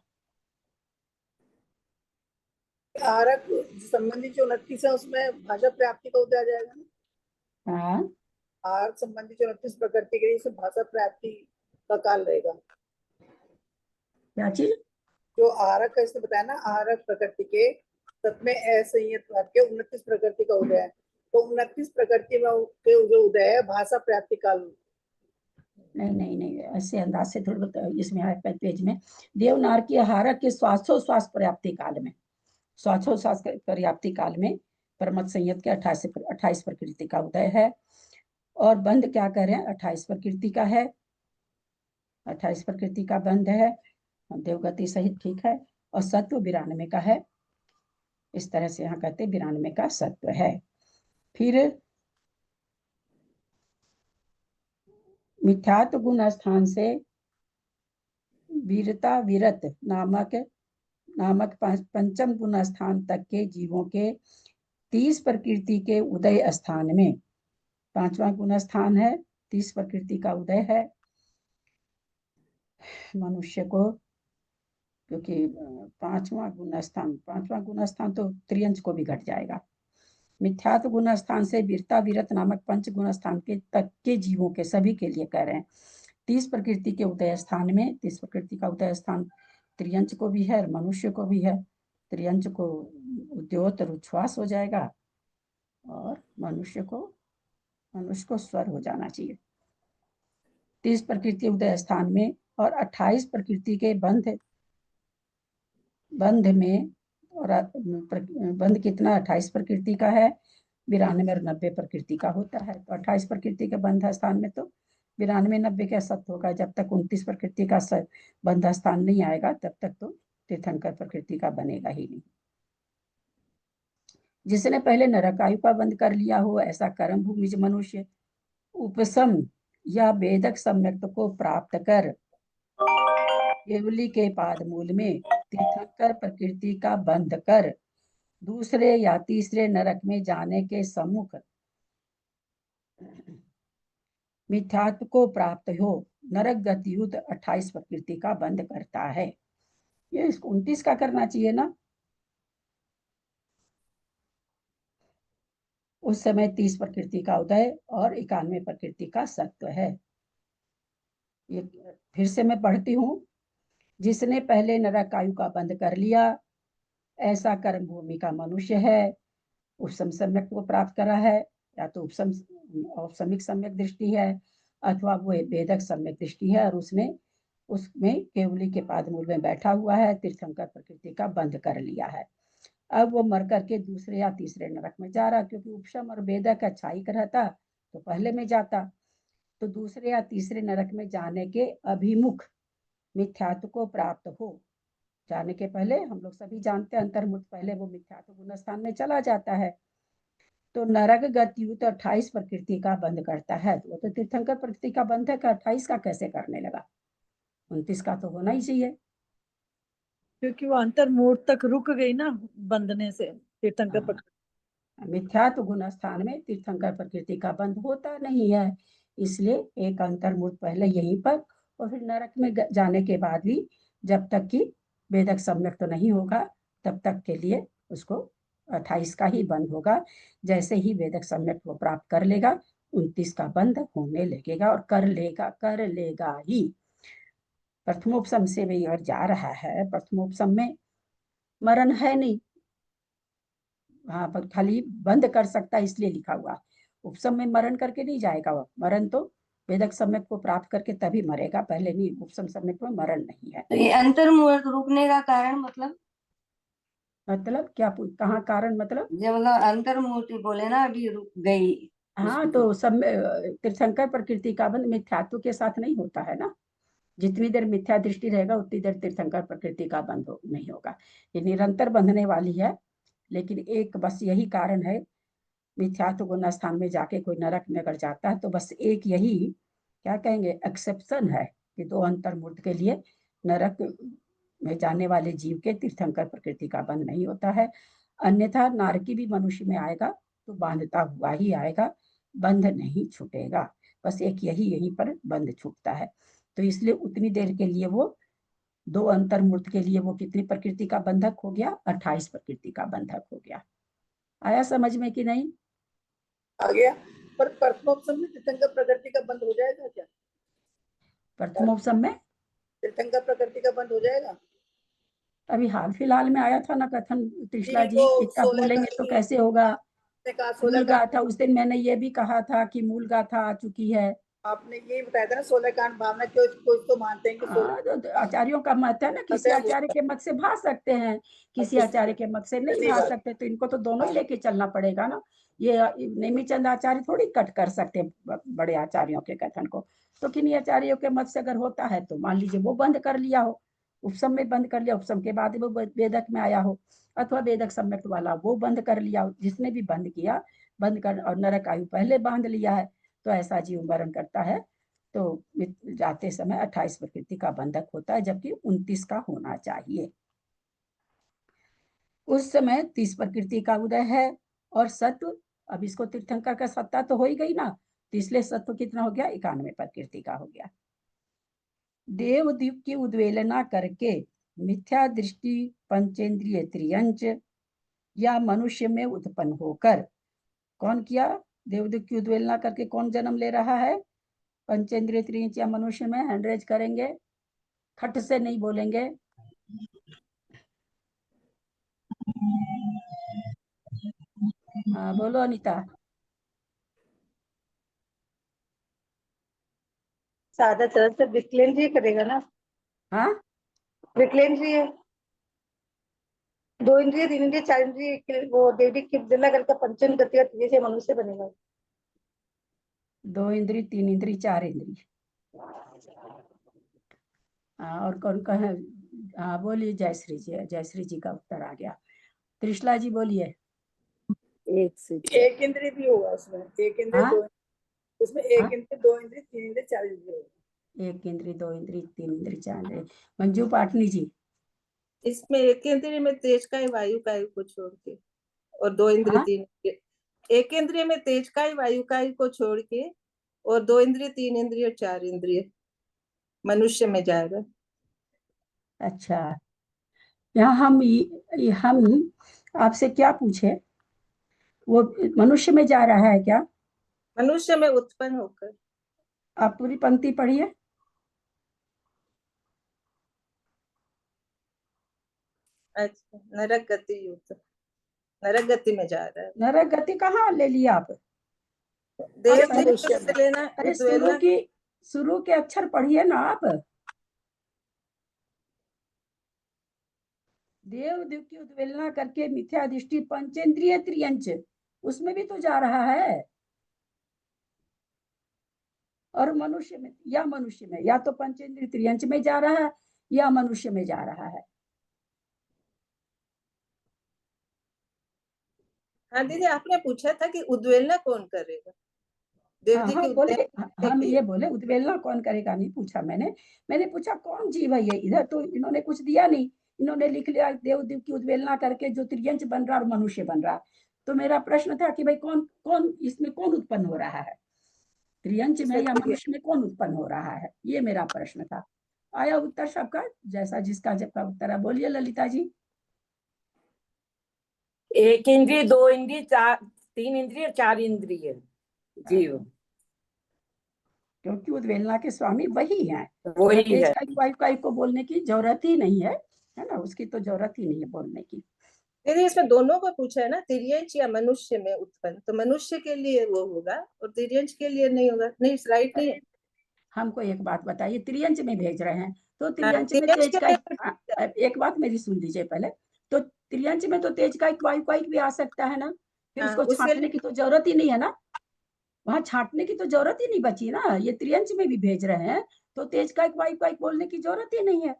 आरक संबंधी जो 29 है उसमें भाषा प्राप्ति का उदय आ जाएगा ना। हाँ, आरक संबंधी जो 29 प्रकृति के लिए इसमें भाषा प्राप्ति का काल रहेगा। क्या चीज? जो आरक का इसने बताया ना, आरक प्रकृति के सतमें असंयत के 29 प्रकृति का उदय है, तो 29 प्रकृति में के जो उदय है भाषा प्राप्ति काल। नहीं, ऐसे अंदाज से थोड़ा इसमें है पेज में। देवनार की हारक के श्वासोश्वास पर्याप्ति काल में, श्वासोश्वास पर्याप्ति काल में परमत संयत के 28 प्रकृति का उदय है। और बंध क्या कह रहे हैं? 28 प्रकृति का है, 28 प्रकृति का बंध है। देवगति सहित ठीक है। और सत्व 92 का है। इस तरह से यहाँ कहते 92 का सत्व है। फिर मिथ्यात्व गुण स्थान से वीरता विरत नामक पंचम गुण स्थान तक के जीवों के 30 प्रकृति के उदय स्थान में, 5वां गुण स्थान है, 30 प्रकृति का उदय है मनुष्य को। क्योंकि 5वां गुण स्थान तो त्रियंश को भी घट जाएगा। मिथ्यात्व गुण स्थान से वीरता विरत नामक पंच गुण स्थान के तक के जीवों के सभी के लिए कह रहे हैं 30 प्रकृति के उदय स्थान में। 30 प्रकृति का उदय स्थान त्रियंश को भी है और मनुष्य को भी है। त्रियंश को उद्योत उच्छ्वास हो जाएगा और मनुष्य को स्वर हो जाना चाहिए। 30 प्रकृति उदय स्थान में और 28 प्रकृति के बंध में, और बंध कितना? 28 प्रकृति का है, 92 और 90 प्रकृति का होता है। तो 28 प्रकृति के बंध स्थान में तो 92 90 का सत्य होगा। जब तक 29 प्रकृति का बंध स्थान नहीं आएगा तब तक तो तीर्थंकर प्रकृति का बनेगा ही नहीं। जिसने पहले नरकायु का बंध कर लिया हो ऐसा कर्म भूमि मनुष्य उपसम या वेदक सम्यक्त को प्राप्त कर केवली के पाद मूल में तीर्थंकर प्रकृति का बंध कर दूसरे या तीसरे नरक में जाने के सम्मुख मिथ्यात्व को प्राप्त हो नरक गतियुत 28 प्रकृति का बंध करता है। ये इसको 29 का करना चाहिए ना। उस समय 30 प्रकृति का उदय और 91 प्रकृति का सत्व है। ये फिर से मैं पढ़ती हूँ। जिसने पहले नरकायु का बंध कर लिया ऐसा कर्म भूमि का मनुष्य है, उपसम सम्यक को प्राप्त करा है, या तो औपसमिक सम्यक दृष्टि है अथवा वो वेदक सम्यक दृष्टि है, और उसमें केवली के पाद मूल में बैठा हुआ है, तीर्थंकर प्रकृति का बंध कर लिया है। अब वो मर करके दूसरे या तीसरे नरक में जा रहा, क्योंकि उपशम और वेदक अच्छाई का रहता तो पहले में जाता, तो दूसरे या तीसरे नरक में जाने के अभिमुख मिथ्यात्व को प्राप्त हो जाने के पहले, हम लोग सभी जानते हैं अंतर्मुख पहले वो मिथ्यात्व गुण स्थान में चला जाता है, तो नरक गतियुत 28 प्रकृति का बंध करता है। तो वो तो तीर्थंकर प्रकृति का बंध है, का 28 का कैसे करने लगा? 29 का तो होना ही चाहिए, क्योंकि वो अंतर्मूर्त तक रुक गई ना बंधने से तीर्थंकर प्रकृति। मिथ्यात्व गुण स्थान में तीर्थंकर प्रकृति का बंध होता नहीं है, इसलिए एक अंतर्मूर्त पहले यहीं पर और फिर नरक में जाने के बाद भी जब तक कि वेदक सम्यक तो नहीं होगा तब तक के लिए उसको 28 का ही बंध होगा। जैसे ही वेदक सम्यक वो प्राप्त कर लेगा 29 का बंध होने लगेगा और कर लेगा ही। प्रथमोपसम से भी और जा रहा है, प्रथमोपसम में मरण है नहीं, हाँ पर खाली बंद कर सकता है इसलिए लिखा हुआ। उपसम में मरण करके नहीं जाएगा वो, मरण तो वेदक सम्यक को प्राप्त करके तभी मरेगा, पहले नहीं। उपसम सम्यक में मरण नहीं है। तो ये अंतर्मुहूर्त रुकने का कारण मतलब क्या कहाँ कारण मतलब? जब मतलब अंतर्मुहूर्त बोले ना अभी रुक गई। हाँ तो सब तीर्थंकर प्रकृति का बंध मिथ्यात्व के साथ नहीं होता है ना। जितनी देर मिथ्या दृष्टि रहेगा उतनी देर तीर्थंकर प्रकृति का बंध नहीं होगा। ये निरंतर बंधने वाली है, लेकिन एक बस यही कारण है, मिथ्यात्व गुण स्थान में जाके कोई नरक में अगर जाता है तो बस एक यही क्या कहेंगे एक्सेप्शन है कि 2 अंतर्मूर्त के लिए नरक में जाने वाले जीव के तीर्थंकर प्रकृति का बंध नहीं होता है। अन्यथा नारकी भी मनुष्य में आएगा तो बांधता हुआ ही आएगा, बंध नहीं छूटेगा। बस एक यहीं पर बंध छूटता है। तो इसलिए उतनी देर के लिए वो 2 अंतर्मूर्त के लिए वो कितनी प्रकृति का बंधक हो गया? 28 प्रकृति का बंधक हो गया। आया समझ में कि नहीं? आ गया। पर प्रथमोपसम में तीर्थंकर प्रकृति का बंद हो जाएगा क्या? प्रथमोपसम में तीर्थंकर प्रकृति का बंद हो जाएगा? अभी हाल फिलहाल में आया था ना कथन त्रिशला जी, वो इतना 16 बोलेंगे तो कैसे होगा। का मूल 16 गाथा उस दिन मैंने ये भी कहा था कि मूल गाथा आ चुकी है। आपने ये बताया था ना 16 कांड भावना, क्यों कुछ तो मानते हैं कि 16 तो आचार्यों का मत है ना, किसी आचार्य के मत से भाग सकते हैं, किसी आचार्य के मत से नहीं भाग सकते। तो इनको तो दोनों ही लेके चलना पड़ेगा ना। ये नेमिचंद आचार्य थोड़ी कट कर सकते बड़े आचार्यों के कथन को। तो किन्हीं आचार्यों के मत से अगर होता है तो मान लीजिए वो बंद कर लिया हो, उपसम में बंद कर लिया, उपसम के बाद वो वेदक में आया हो, अथवा वेदक सम्यक वाला वो बंद कर लिया हो। जिसने भी बंद किया, बंद कर और नरक आयु पहले बांध लिया है, तो ऐसा जीव मरण करता है तो जाते समय 28 प्रकृति का बंधक होता है, जबकि 29 का होना चाहिए। उस समय 30 प्रकृति का उदय है और सत्व, अब इसको तीर्थंकर का सत्ता तो हो ही गई ना, तो इसलिए सत्व कितना हो गया? 91 प्रकृति का हो गया। देवदीप की उद्वेलना करके मिथ्या दृष्टि पंचेंद्रिय त्रियंच या मनुष्य में उत्पन्न होकर, कौन किया? देवदीप की उद्वेलना करके कौन जन्म ले रहा है? पंचेंद्रिय त्रियंच या मनुष्य में। हैंड रेज करेंगे, खट से नहीं बोलेंगे। हाँ बोलो अनीता। सादा चरण से विकलेंद्रिय करेगा ना, हाँ विकलेंद्रिय 2 इंद्रिय 3 इंद्रिय 4 इंद्रिय वो देवी की जिला करके पंचम गति का से मनुष्य बनेगा। 2 इंद्री 3 इंद्री 4 इंद्री। हाँ और कौन कौन है? हाँ बोलिए। जयश्री जी, जयश्री जी का उत्तर आ गया। त्रिशला जी बोलिए। एक इंद्रिय भी होगा उसमें, एक इंद्रिय हाँ? 2, उसमें एक इंद्रिय 2 इंद्रिय 3 इंद्रिय 4 इंद्रिय होगा। 1 इंद्री 2 इंद्री 3 इंद्री 4 इंद्री। मंजू पाटनी जी। इसमें एक इंद्रिय में तेज का वायु का को छोड़ के, और 2 इंद्रिय हाँ? 3 इंद्रिय, एक इंद्रिय में तेज का वायु का को छोड़ के, और 2 इंद्रिय 3 इंद्रिय और 4 इंद्रिय मनुष्य में जाएगा। अच्छा, यहाँ हम आपसे क्या पूछे? वो मनुष्य में जा रहा है क्या? मनुष्य में उत्पन्न होकर। आप पूरी पंक्ति पढ़िए। अच्छा, नरक गति युक्त, नरक गति में जा रहा है। नरक गति कहाँ ले लिया आप? देव पहले मनुष्य में लेना, अरे उद्वेलना। शुरू के अक्षर पढ़िए ना आप। देव दिव की उद्वेलना करके मिथ्या दृष्टि पंचेंद्रिय त्रियंच, उसमें भी तो जा रहा है। और मनुष्य में या तो पंचेंद्रिय त्रियंच में जा रहा है या मनुष्य में जा रहा है। हाँ दीदी, आपने पूछा था कि उद्वेलना कौन करेगा। देव जी की बोले उद्वेलना हम ये बोले उद्वेलना कौन करेगा नहीं पूछा मैंने पूछा कौन जीव है ये। इधर तो इन्होंने कुछ दिया नहीं, इन्होंने लिख लिया देव दिव की उद्वेलना करके जो त्रियंच बन रहा और मनुष्य बन रहा। तो मेरा प्रश्न था कि भाई कौन कौन इसमें कौन उत्पन्न हो रहा है, त्रियंच में या मनुष्य में कौन उत्पन्न हो रहा है, ये मेरा प्रश्न था। आया उत्तर सबका, जैसा जिसका जबका उत्तर है। बोलिए ललिता जी। 1 इंद्रिय 2 इंद्रिय 3 इंद्रिय 4 इंद्रिय जीव, क्योंकि उद्वेलना के स्वामी वही हैं। वही है। को बोलने की जरूरत ही नहीं है, है ना, उसकी तो जरूरत ही नहीं है बोलने की। यदि इसमें दोनों को पूछा है ना, तिर्यंच या मनुष्य में उत्पन्न, तो मनुष्य के लिए वो होगा और तिर्यंच के लिए नहीं होगा। नहीं, राइट नहीं है। हमको एक बात बताइए, त्रियंच में भेज रहे हैं तो हाँ, त्रियंच में तिर्यंच तेज के का लिए एक बात मेरी सुन लीजिए पहले। तो त्रियंच में तो तेज का एक वायु भी आ सकता है ना, फिर हाँ, उसको उसके छांटने लिए की तो जरूरत ही नहीं है ना, वहां छांटने की तो जरूरत ही नहीं बची ना। ये त्रियंच में भी भेज रहे हैं तो तेज का एक वायु बोलने की जरूरत ही नहीं है,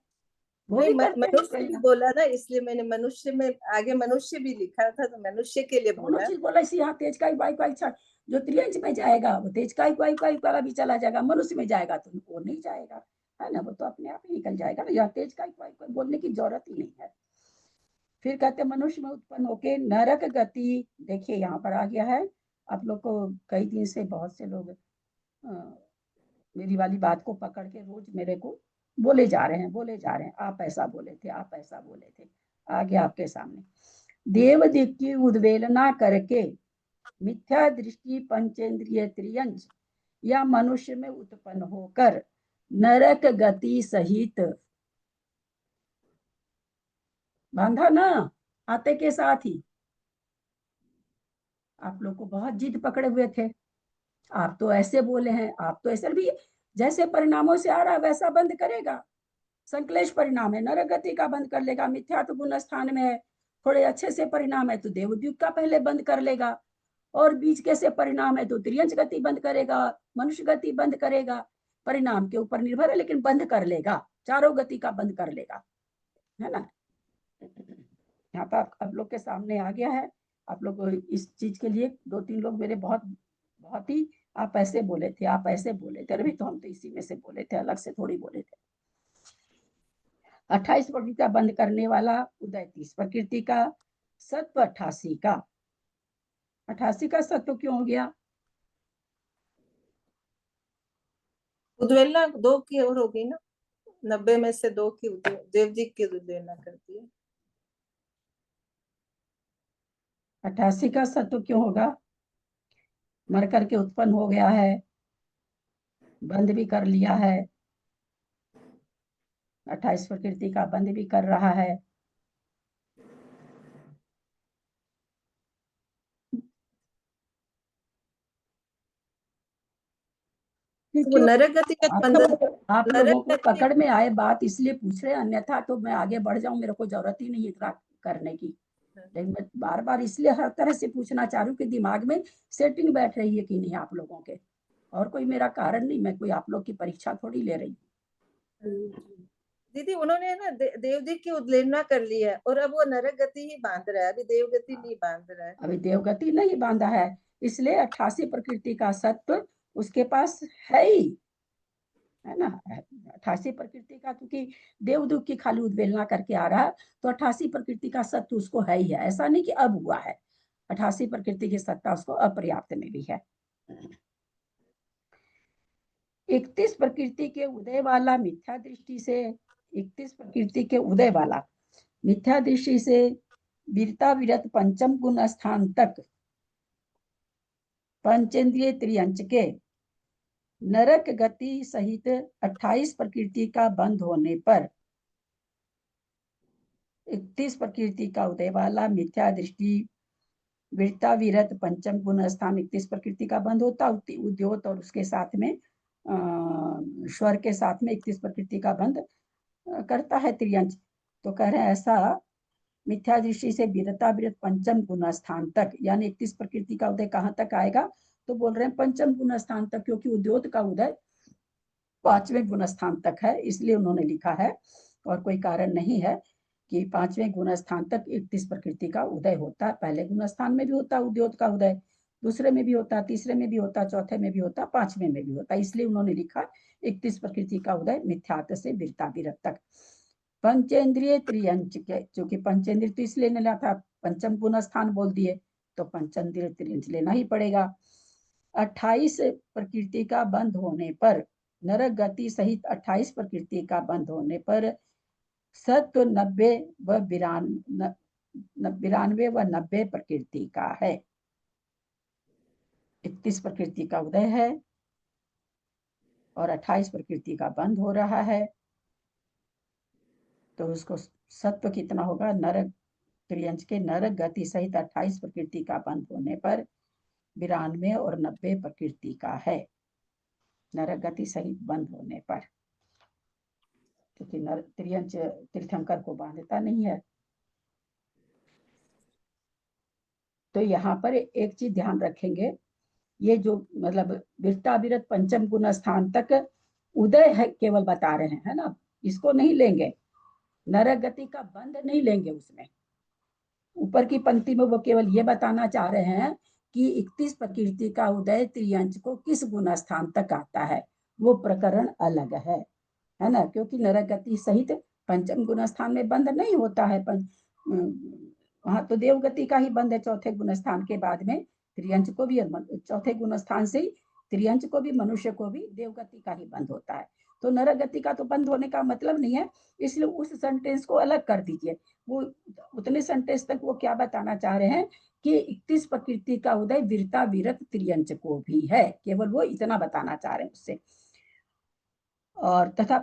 वो नहीं, भी करते हैं मनुष्य कई भी ना। बोला ना, इसलिए मैंने मनुष्य में आगे मनुष्य भी लिखा था, तो मनुष्य के लिए दोनों बोला। चीज बोला इसी, यहाँ तेज का एक वायु छाट, जो त्रियंच में जाएगा वो तेज का एक वायु वाला भी चला जाएगा, मनुष्य में जाएगा तो वो नहीं जाएगा, है ना, वो तो अपने आप ही निकल जाएगा ना, यहाँ तेज का एक वायु बोलने की जरूरत ही नहीं है। फिर कहते हैं मनुष्य में उत्पन्न होके नरक गति, देखिए यहाँ पर आ गया है। आप लोग को कई दिन से बहुत से लोग मेरी वाली बात को पकड़ के रोज मेरे को बोले जा रहे हैं, आप ऐसा बोले थे, आप ऐसा बोले थे। आ गया आपके सामने, देव दिक की उद्वेलना करके मिथ्या दृष्टि पंचेंद्रिय त्रियंच या मनुष्य में उत्पन्न होकर नरक गति सहित, बांधा ना आते के साथ ही। आप लोग को बहुत जिद पकड़े हुए थे, आप तो ऐसे बोले हैं, आप तो ऐसे भी, जैसे परिणामों से आ रहा वैसा बंद करेगा। संकलेश परिणाम है, नरक गति का बंद कर लेगा, मिथ्या तो गुण स्थान में है, थोड़े अच्छे से परिणाम है तो देवद्युत का पहले बंद कर लेगा, और बीच के से परिणाम है तो त्रियंच गति बंद करेगा, मनुष्य गति बंद करेगा, परिणाम के ऊपर निर्भर है लेकिन बंद कर लेगा, चारों गति का बंद कर लेगा, है ना। यहाँ पर आप लोग के सामने आ गया है। आप लोग इस चीज के लिए 2-3 लोग मेरे बहुत बहुत ही, आप ऐसे बोले थे, आप ऐसे बोले थे, अरे तो हम तो इसी में से बोले थे, अलग से थोड़ी बोले थे। 28 प्रकृति का बंद करने वाला उदय 30 प्रकृति का, सत्व 88 का। 88 का सत्व क्यों हो गया? उद्वेलना 2 की ओर होगी ना, 90 में से 2 की देवदिक की उद्वेलना करती है। 88 का सत्व क्यों होगा? मर करके उत्पन्न हो गया है, बंद भी कर लिया है, 28 प्रकृति का बंद भी कर रहा है। वो नरक गति का बंधन, आप नरक लोगों को गति पकड़ में आए बात इसलिए पूछ रहे, अन्यथा तो मैं आगे बढ़ जाऊं, मेरे को जरूरत ही नहीं है इतना करने की। लेकिन मैं बार बार इसलिए हर तरह से पूछना चाह रही हूँ कि दिमाग में सेटिंग बैठ रही है कि नहीं आप लोगों के, और कोई मेरा कारण नहीं, मैं कोई आप लोग की परीक्षा थोड़ी ले रही हूँ। दीदी उन्होंने ना देवदिक की उद्वेलना कर ली है, और अब वो नरक गति ही बांध रहा है, अभी देवगति नहीं बांध रहा है। अभी देवगति नहीं बांधा है, इसलिए 88 प्रकृति का सत्व उसके पास है ही, है ना। 88 प्रकृति का, क्योंकि देवदूत की खाली उद्वेलना करके आ रहा है तो 88 प्रकृति का सत्व उसको है ही है, ऐसा नहीं कि अब हुआ है, 88 प्रकृति की सत्ता उसको अपर्याप्त में भी है। 31 प्रकृति के उदय वाला मिथ्या दृष्टि से, 31 प्रकृति के उदय वाला मिथ्या दृष्टि से वीरता विरत पंचम गुण स्थान तक पंचेंद्रिय त्रियंच के नरक गति सहित 28 प्रकृति का बंद होने पर 31 प्रकृति का उदय वाला मिथ्या दृष्टि वीरता विरत पंचम गुण स्थान 31 प्रकृति का बंद होता, उद्योत और उसके साथ में स्वर के साथ में 31 प्रकृति का बंद करता है त्रियंच। तो कह रहे हैं ऐसा मिथ्या दृष्टि से वीरता विरत पंचम गुण स्थान तक, यानी 31 प्रकृति का उदय कहाँ तक आएगा, तो बोल रहे हैं पंचम गुण स्थान तक, क्योंकि उद्योत का उदय 5वें गुण स्थान तक है, इसलिए उन्होंने लिखा है, और कोई कारण नहीं है कि 5वें गुण स्थान तक 31 प्रकृति का उदय होता है। पहले गुण स्थान में भी होता उद्योत का उदय, दूसरे में भी होता, तीसरे में भी होता, चौथे में भी होता, 5वें में भी होता, इसलिए उन्होंने लिखा 31 प्रकृति का उदय मिथ्यात्व से वीरता विरत तक। पंचेंद्रिय त्रियंच के, क्योंकि पंचेंद्रिय तो इसलिए लेना था, पंचम गुण स्थान बोल दिए तो पंचेंद्रिय त्रियंच लेना ही पड़ेगा। 28 प्रकृति का बंद होने पर, नरक गति सहित 28 प्रकृति का बंद होने पर सत्व 90 व 92 व 90 प्रकृति का है। 31 प्रकृति का उदय है और 28 प्रकृति का बंद हो रहा है, तो उसको सत्व कितना होगा, नरक त्रियंच के नरक गति सहित 28 प्रकृति का बंध होने पर 92 और 90 प्रकृति का है। नरक गति सहित बंद होने पर, क्योंकि त्रियंच तीर्थंकर को बांधता नहीं है। तो यहाँ पर एक चीज ध्यान रखेंगे, ये जो मतलब विरताविरत पंचम गुण स्थान तक उदय है केवल बता रहे हैं, है ना, इसको नहीं लेंगे, नरक गति का बंध नहीं लेंगे। उसमें ऊपर की पंक्ति में वो केवल ये बताना चाह रहे हैं कि 31 प्रकृति का उदय त्रियंच को किस गुण स्थान तक आता है, वो प्रकरण अलग है ना, क्योंकि नरक गति सहित पंचम गुण स्थान में बंध नहीं होता है। वहां तो देव गति का ही बंध है चौथे गुण स्थान के बाद में, त्रियंच को भी चौथे गुण स्थान से ही त्रियंच को भी मनुष्य को भी देव गति का ही बंध होता है। तो नरक गति का तो बंद होने का मतलब नहीं है, इसलिए उस सेंटेंस को अलग कर दीजिए। वो उतने सेंटेंस तक वो क्या बताना चाह रहे हैं कि 31 प्रकृति का उदय वीरता विरत त्रियंच को भी है, केवल वो इतना बताना चाह रहे हैं उससे। और तथा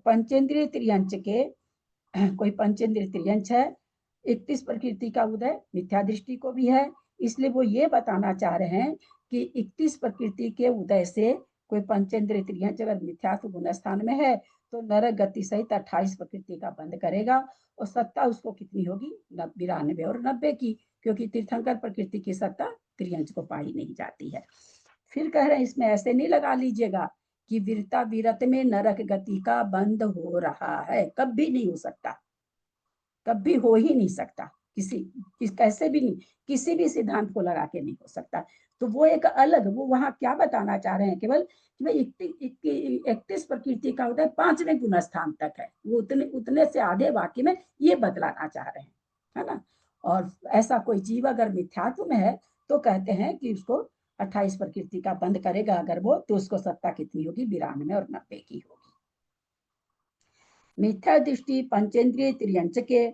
पंचेंद्रिय त्रियंच के कोई पंचेंद्रिय त्रियंच है, 31 प्रकृति का उदय मिथ्या दृष्टि को भी है, इसलिए वो ये बताना चाह रहे हैं कि 31 प्रकृति के उदय से कोई पंचेंद्रिय त्रियंच अगर मिथ्यात्व गुण स्थान में है तो नरक गति सहित 28 प्रकृति का बंद करेगा, और सत्ता उसको कितनी होगी, 92 और 90 की, क्योंकि तीर्थंकर प्रकृति की सत्ता त्रियंच को पाई नहीं जाती है। फिर कह रहे हैं इसमें ऐसे नहीं लगा लीजिएगा कि वीरता विरत में नरक गति का बंद हो रहा है, कभी नहीं हो सकता, कभी हो ही नहीं सकता, कैसे भी नहीं, किसी भी सिद्धांत को लगा के नहीं हो सकता। तो वो एक अलग, वो वहां क्या बताना चाह रहे हैं केवल कि भाई 31 प्रकृति का उदय 5वें गुण स्थान तक है, वो उतने से आधे वाक्य में ये बतलाना चाह रहे हैं, है ना। और ऐसा कोई जीव अगर मिथ्यात्व में है तो कहते हैं कि उसको 28 प्रकृति का बंद करेगा अगर वो, तो उसको सत्ता कितनी होगी, 92 और 90 की होगी। मिथ्या दृष्टि पंचेंद्रिय त्रियंच के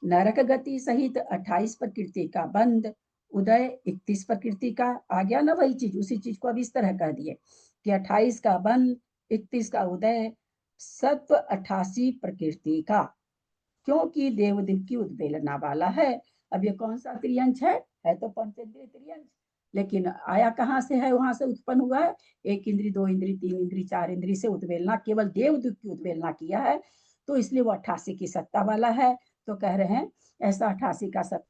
नरक गति सहित 28 प्रकृति का बंद, उदय 31 प्रकृति का, आ गया ना वही चीज, उसी चीज को अब इस तरह कह दिए कि 28 का बंद 31 का उदय सत्व 88 प्रकृति का, क्योंकि देवदिव की उद्वेलना वाला है। अब ये कौन सा त्रियंच है तो पंचेंद्रिय त्रियंच, लेकिन आया कहाँ से है, वहां से उत्पन्न हुआ है, 1 इंद्री 2 इंद्री 3 इंद्री 4 इंद्री से उद्वेलना, केवल देवदिव की उद्वेलना किया है, तो इसलिए वो 88 की सत्ता वाला है। तो कह रहे हैं ऐसा 88 का सत्ता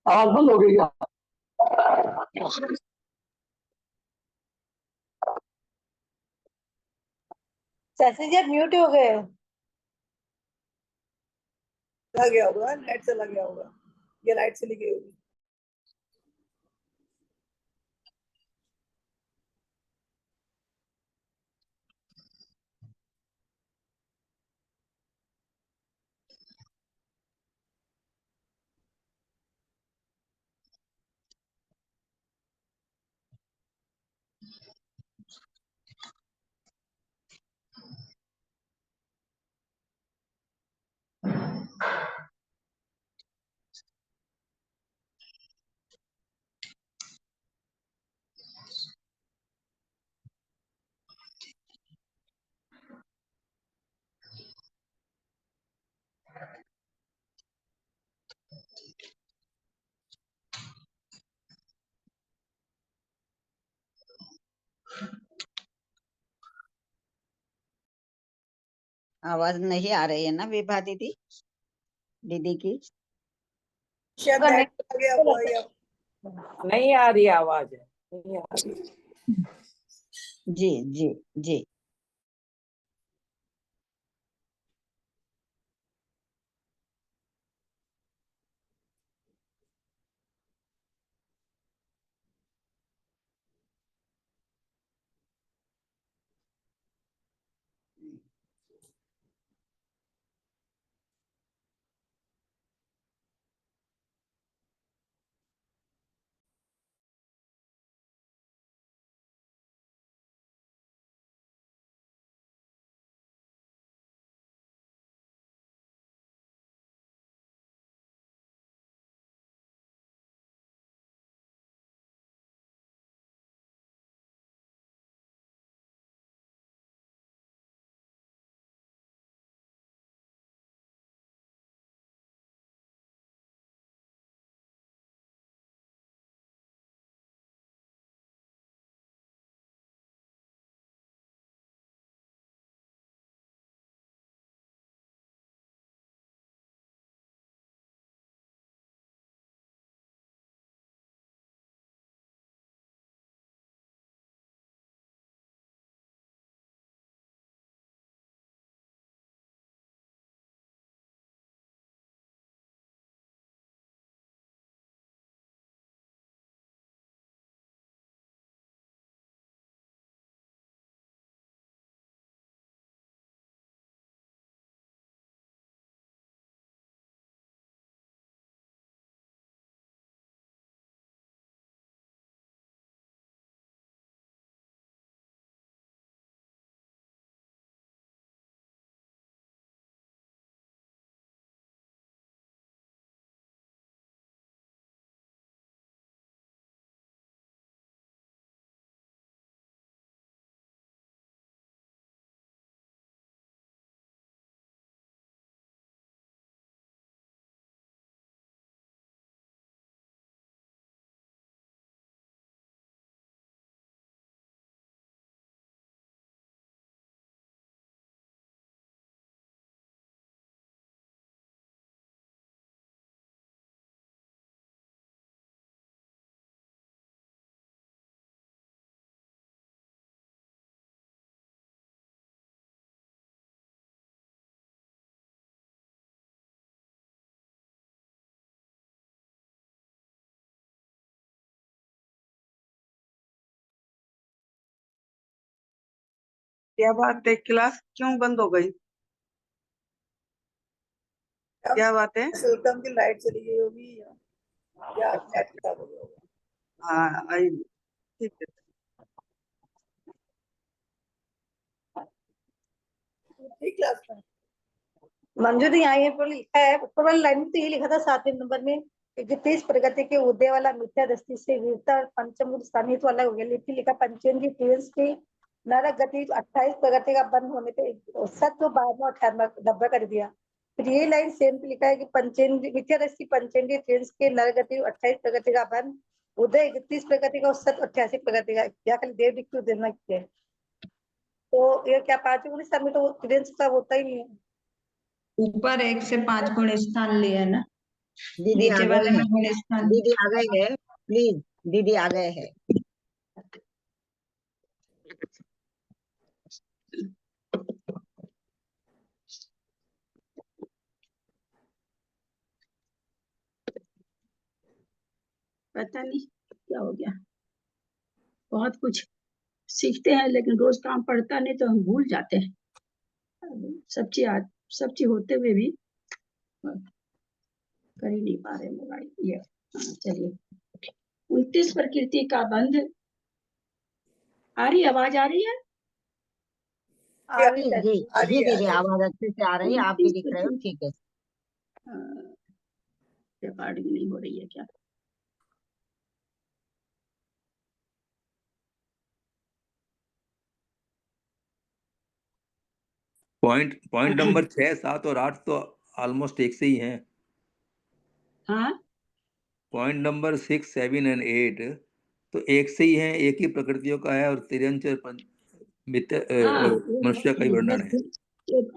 आवाज बंद हो गई क्या? शशि जी म्यूट हो गए। चला गया होगा, नेट चला गया होगा, ये लाइट चली गई होगी। आवाज नहीं आ रही है ना विभा दीदी की? शायद नेट चला गया होगा या नहीं आ रही आवाज, नहीं आ रही। जी जी जी। क्या बात है, क्लास क्यों बंद हो गई? क्या बात है? वेलकम की लाइट चली गई होगी या नेट खराब हो गया होगा। हाँ आई, ठीक है। ठीक क्लास में मंजू दी यहाँ ये पर लिखा है, ऊपर वाली लाइन में तो ये लिखा था 7वें नंबर में 31 प्रगति के उदय वाला मिथ्या दृष्टि से वीरता और पंचम स्थानीय तो अलग हो गया, लेकिन लिखा पंचेंद्रिय ट्रेंस के नरक गति 28 प्रगति का बंद होने पे सत्व 12वां 18वां 90 कर दिया। फिर ये लाइन सेम पे लिखा है कि पंचेंद्रिय मिथ्या दृष्टि पंचेंद्रिय ट्रेंस के नरक गति 28 प्रगति का बंद, उदय 31 प्रगति का और सत्व 88 प्रगति का। क्या खाली देव दिक्कत देना क्या है, तो ये क्या 5 गुण स्थान में तो ट्रेंस का होता ही नहीं है। ऊपर 1 से 5 गुण स्थान लिए ना, दीदी आ नीचे गए वाले हैं, में गुण स्थान। दीदी आ गए हैं, प्लीज दीदी आ गए हैं। पता नहीं क्या हो गया, बहुत कुछ सीखते हैं लेकिन रोज काम पड़ता नहीं तो हम भूल जाते हैं सब चीज होते हुए भी कर ही नहीं पा रहे मोबाइल ये। हाँ, चलिए 29 प्रकृति का बंध। आ रही आवाज आ रही है? जी जी जी दीदी आवाज अच्छे से आ रही है, आप भी दिख रहे हो, ठीक है। रिकॉर्डिंग नहीं हो रही है क्या? पॉइंट नंबर 6, 7 और 8 तो ऑलमोस्ट एक से ही हैं। हाँ पॉइंट नंबर 6, 7 एंड 8 तो एक से ही है, एक ही प्रकृतियों का है और तिरंचर मनुष्य का ही वर्णन है।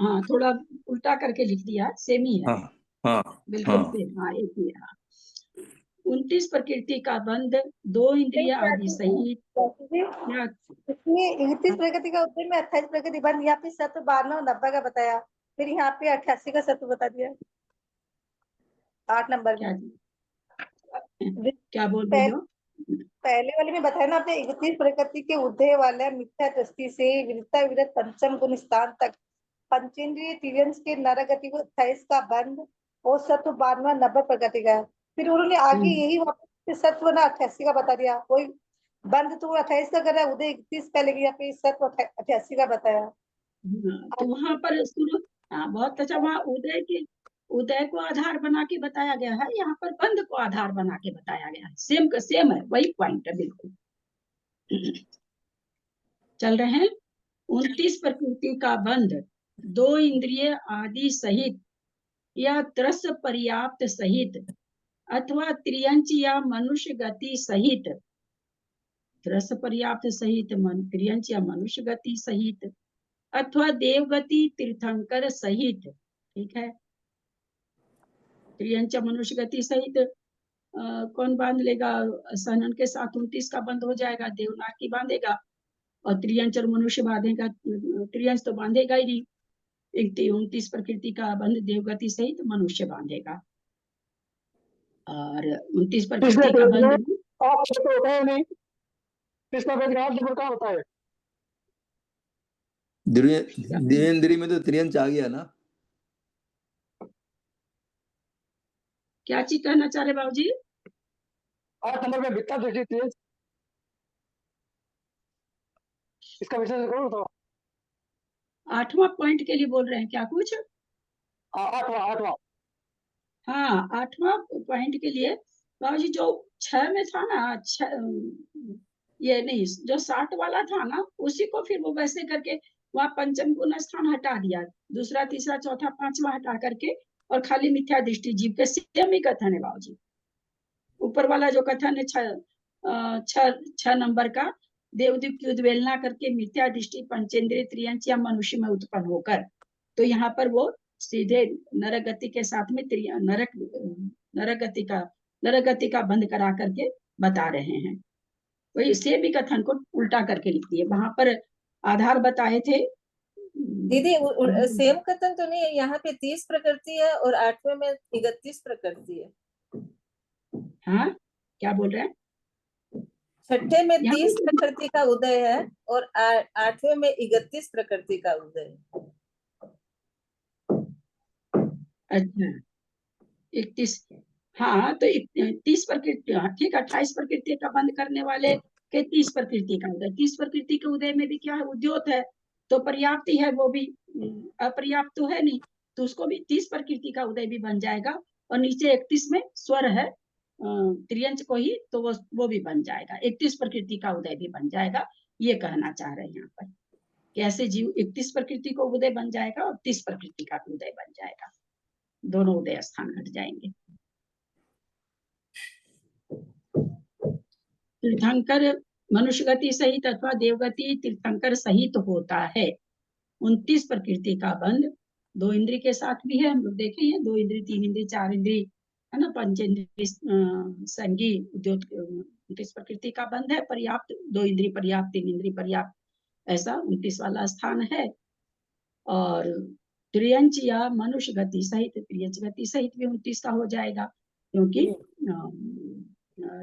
हाँ थोड़ा उल्टा करके लिख दिया, सेम ही है। हाँ हाँ बिल्कुल हाँ सेम, हाँ एक ही है। हाँ 29 प्रकृति का बंध, 2 इंद्रिय आदि सहित। इसमें 31 प्रगति का उत्तर में 28 प्रगति बंद, यहाँ पे सत्व 92 90 का बताया, फिर यहाँ पे 88 का सत्व बता दिया 8 नंबर में। क्या बोल रही हो? पहले वाले में बताया ना आपने, 31 प्रकृति के उदय वाला मिथ्या दृष्टि से विरता विरत पंचम गुण स्थान तक पंचेंद्रिय तिर्यंश के नरक गति को 28 का बंद और सत्व 92 90 प्रकृति का। फिर उन्होंने आगे यही वापस सत्व ना 88 का बता दिया, कोई बंद तो 28 का कर रहा है, उदय 31 का, लेकिन यहाँ पे सत्व 88 का बताया। तो वहां पर शुरू, बहुत अच्छा, वहाँ उदय को आधार बना के बताया गया है, यहाँ पर बंद को आधार बना के बताया गया है। सेम का सेम है, वही पॉइंट है बिल्कुल। चल रहे हैं 29 प्रकृति का बंध, 2 इंद्रिय आदि सहित या त्रस पर्याप्त सहित अथवा त्रियंच या मनुष्य गति सहित, त्रस पर्याप्त सहित, त्रियंच या मनुष्य गति सहित अथवा देवगति तीर्थंकर सहित। ठीक है, त्रियंच मनुष्य गति सहित कौन बांध लेगा? सनन के साथ 29 का बंद हो जाएगा, देवनाथी बांधेगा, और त्रियंच और मनुष्य बांधेगा, त्रियंच तो बांधेगा ही नहीं। 29 प्रकृति का बंध देवगति सहित मनुष्य बांधेगा, और 29 प्रकृति का बंध होता है नहीं, पिछला पेज का 8 नंबर का होता है। देवेंद्री में तो त्रियंच आ गया ना। क्या चीज कहना चाह रहे बाबूजी? 8 नंबर में मिथ्या दृष्टि थी, इसका विशेष करो तो। 8वां पॉइंट के लिए बोल रहे हैं क्या कुछ? 8वां हाँ 8वां पॉइंट के लिए बाबूजी, जो 6 में था ना, ये नहीं, जो 60 वाला था ना, उसी को फिर वो वैसे करके वहाँ पंचम गुण स्थान हटा दिया, दूसरा तीसरा चौथा पांचवा हटा करके, और खाली मिथ्या दृष्टि जीव के सेम ही कथन है बाबूजी। ऊपर वाला जो कथन है 6 नंबर का, देवदीप की उद्वेलना करके मिथ्या दृष्टि पंचेंद्रिय त्रियंच या मनुष्य में उत्पन्न होकर, तो यहाँ पर वो सीधे नरक गति के साथ में नरक गति का बंद करा करके बता रहे हैं। वही सेम ही कथन को उल्टा करके लिख दिए, वहां पर आधार बताए थे। दीदी सेम कथन तो नहीं है, यहाँ पे 30 प्रकृति है और 8वें में 31 प्रकृति है। हाँ क्या बोल रहे हैं? छठे में यहाँ 30 प्रकृति का उदय है और 8वें में 31 प्रकृति का उदय है। अच्छा 31, हाँ तो 30 प्रकृति, हाँ ठीक, 28 प्रकृति का बंद करने वाले के 30 प्रकृति का उदय। 30 प्रकृति के उदय में भी क्या है, उद्योत है तो पर्याप्त ही है, वो भी अपर्याप्त तो है नहीं, तो उसको भी 30 प्रकृति का उदय भी बन जाएगा। और नीचे 31 में स्वर है त्रियंच को ही, तो वो भी बन जाएगा, 31 प्रकृति का उदय भी बन जाएगा। ये कहना चाह रहे हैं यहाँ पर कि ऐसे जीव 31 प्रकृति को उदय बन जाएगा और 30 प्रकृति का उदय बन जाएगा, दोनों उदय स्थान घट जाएंगे। तीर्थंकर मनुष्य गति सहित अथवा देवगति तीर्थंकर सहित होता है। 29 प्रकृति का बंध 2 इंद्रिय के साथ भी है, हम लोग देखे हैं, 2 इंद्रिय 3 इंद्रिय 4 इंद्रिय है ना, पंचेंद्रिय संगी उद्योग 29 प्रकृति का बंध है। पर्याप्त 2 इंद्रिय पर्याप्त, 3 इंद्रिय पर्याप्त, ऐसा 29 वाला स्थान है। और त्रियंच या मनुष्य गति सहित, त्रियंच गति सहित भी 29 का हो जाएगा, क्योंकि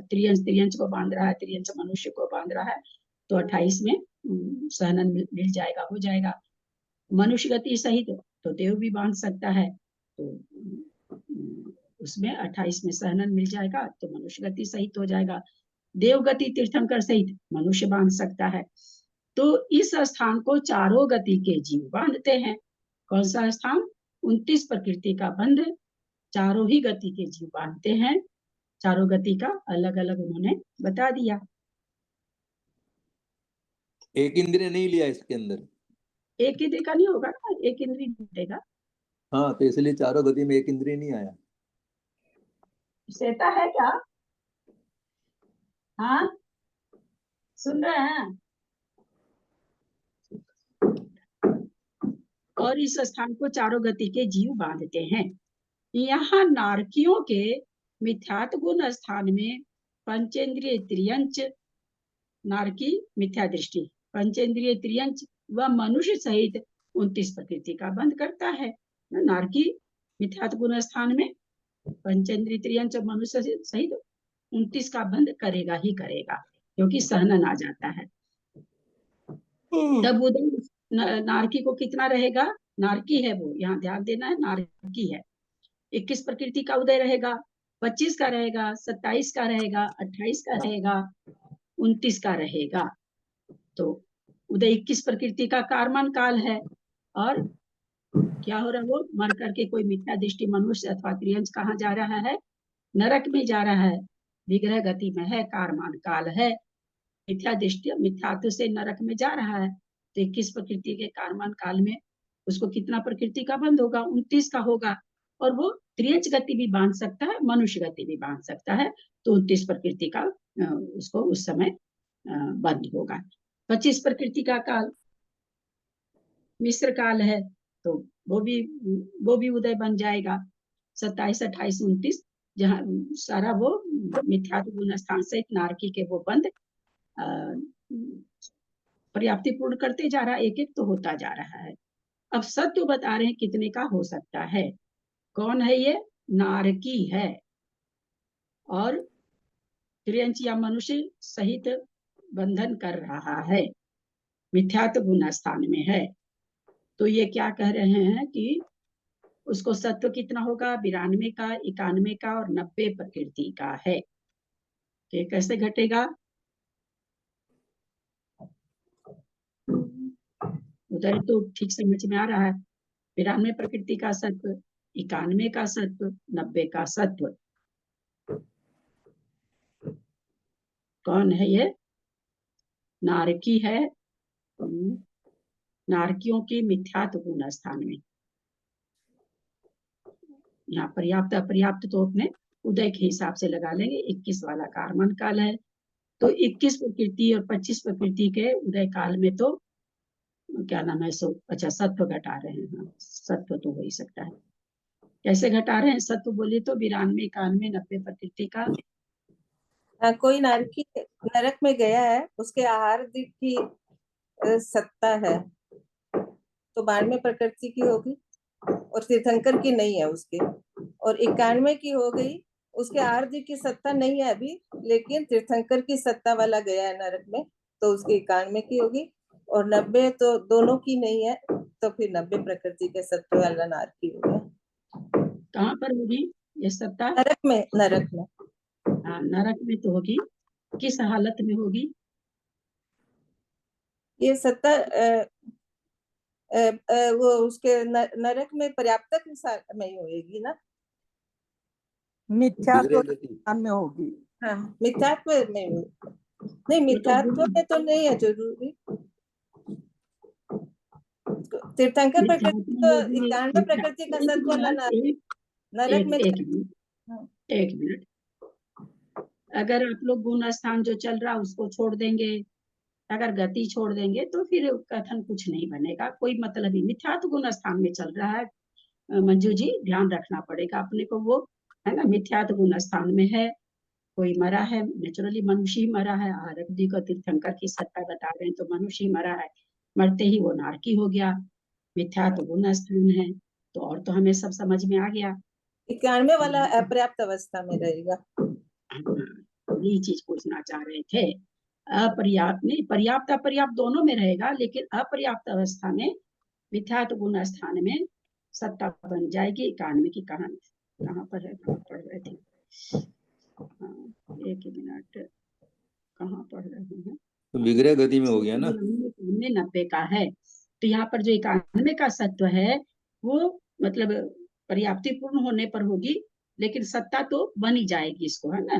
त्रियंच को बांध रहा है, त्रियंच मनुष्य को बांध रहा है, तो 28 में सहनन मिल जाएगा, हो जाएगा। मनुष्य गति सहित तो देव भी बांध सकता है, तो उसमें 28 में सहनन मिल जाएगा, तो मनुष्य गति सहित हो जाएगा। देव गति तीर्थंकर सहित मनुष्य बांध सकता है, तो इस स्थान को चारों गति के जीव बांधते हैं। कौन सा स्थान? 29 प्रकृति का बंध चारों ही गति के जीव बांधते हैं। चारों गति का अलग अलग उन्होंने बता दिया। एक इंद्रिय नहीं लिया इसके अंदर, एक इंद्रिय का नहीं होगा ना, एक इंद्रिय मिलेगा। हाँ तो इसलिए चारों गति में एक इंद्रिय नहीं आया। श्वेता है क्या? हाँ सुन रहे हैं? और इस स्थान को चारों गति के जीव बांधते हैं। यहाँ नारकियों के मिथ्यात्व गुण स्थान में पंचेंद्रिय त्रियंच, नारकी मिथ्या दृष्टि, पंचेंद्रिय त्रियंच व मनुष्य सहित 29 प्रकृति का बंध करता है। नारकी मिथ्यात्व गुण स्थान में पंचेंद्रिय त्रियंच मनुष्य सहित 29 का बंध करेगा ही करेगा, क्योंकि सहनन आ जाता है। तब उदय नारकी को कितना रहेगा? नारकी है वो, यहाँ ध्यान देना है, नारकी है। 21 प्रकृति का उदय रहेगा, 25 का रहेगा, 27 का रहेगा, 28 का रहेगा, 29 का रहेगा। तो उदय 21 प्रकृति का कारमान काल है। और क्या हो रहा है? वो मर करके कोई मिथ्या दृष्टि मनुष्य अथवा त्रियंच कहाँ जा रहा है? नरक में जा रहा है, विग्रह गति में है, कारमान काल है। मिथ्या दृष्टि मिथ्यात्व से नरक में जा रहा है, तो 21 प्रकृति के कारमान काल में उसको कितना प्रकृति का बंध होगा? 29 का होगा। और वो त्रियंच गति भी बांध सकता है, मनुष्य गति भी बांध सकता है, तो 29 प्रकृति का उसको उस समय बंध होगा। 25 प्रकृति का काल मिश्र काल है, तो वो भी उदय बन जाएगा। 27, 28, 29 जहाँ सारा वो मिथ्यात्व गुण स्थान से नारकी के वो बंध पर्याप्ति पूर्ण करते जा रहा है, एक एक तो होता जा रहा है। अब सत्व बता रहे हैं कितने का हो सकता है। कौन है ये? नारकी है और त्रियंच या मनुष्य सहित बंधन कर रहा है, मिथ्यात्व गुण स्थान में है। तो ये क्या कह रहे हैं कि उसको सत्व कितना होगा? 92 का, 91 का और 90 प्रकृति का है। तो ये कैसे घटेगा? उधर तो ठीक समझ में आ रहा है। 92 प्रकृति का सत्व, 91 का सत्व, 90 का सत्व। कौन है ये? नारकी है, नारकियों के मिथ्यात्व गुण स्थान में। यहाँ पर्याप्त अपर्याप्त तो अपने उदय के हिसाब से लगा लेंगे। 21 वाला कारमान काल है, तो 21 प्रकृति और 25 प्रकृति के उदय काल में तो क्या नाम है, अच्छा सत्व घटा रहे हैं। हाँ, सत्व तो हो ही सकता है। कैसे घटा रहे हैं सत्व? बोले तो 92, 91, 90 प्रकृति का। कोई नारकी नरक में गया है, उसके आहार की सत्ता है, तो 92 प्रकृति की होगी, और तीर्थंकर की नहीं है उसकी। और 91 की हो गई उसके आर्य की सत्ता नहीं है अभी, लेकिन तीर्थंकर की सत्ता वाला गया है नरक में, तो उसकी 91 की होगी। और 90 तो दोनों की नहीं है, तो फिर 90 प्रकृति के सत्व वाला नार की हो गया। कहाँ पर होगी ये सत्ता? नरक में, नरक में। हाँ, नरक में तो होगी। किस हालत में होगी? ये सत्ता वो उसके नरक में पर्याप्तक में ही होगी ना। मिथ्यात्व विग्रह गति। स्थान में होगी। हाँ, मिथ्यात्व में होगी। नहीं, मिथ्यात्व में तो नहीं है जरूरी। तीर्थंकर प्रकृति तो 91 प्रकृति का सत्व वाला नरक में। एक मिनट, अगर आप लोग गुण स्थान जो चल रहा है उसको छोड़ देंगे, अगर गति छोड़ देंगे तो फिर कथन कुछ नहीं बनेगा, कोई मतलब ही। मिथ्यात्व गुण स्थान में चल रहा है मंजू जी, ध्यान रखना पड़ेगा अपने को, वो है ना, मिथ्यात्व गुण स्थान में है। कोई मरा है, नेचुरली मनुष्य ही मरा है। आरक जी को तीर्थंकर की सत्ता बता रहे हैं तो मनुष्य ही मरा है, मरते ही वो नारकी हो गया। मिथ्यात्व गुण स्थान है तो, और तो हमें सब समझ में आ गया। 91 वाला अपर्याप्त अवस्था में रहेगा। यही चीज पूछना चाह रहे थे। अपर्याप्त नहीं, पर्याप्त अपर्याप्त दोनों में रहेगा, लेकिन अपर्याप्त अवस्था में मिथ्यात्व गुण स्थान में सत्ता बन जाएगी। 91 की कहानी कहाँ पर है, कहाँ पढ़ रहे थे? एक मिनट, कहाँ पढ़ रहे हैं? तो विग्रह गति में हो गया ना। 90 का है, तो यहाँ पर जो 91 का सत्व है वो मतलब पर्याप्ति पूर्ण होने पर होगी, लेकिन सत्ता तो बन ही जाएगी इसको, है ना।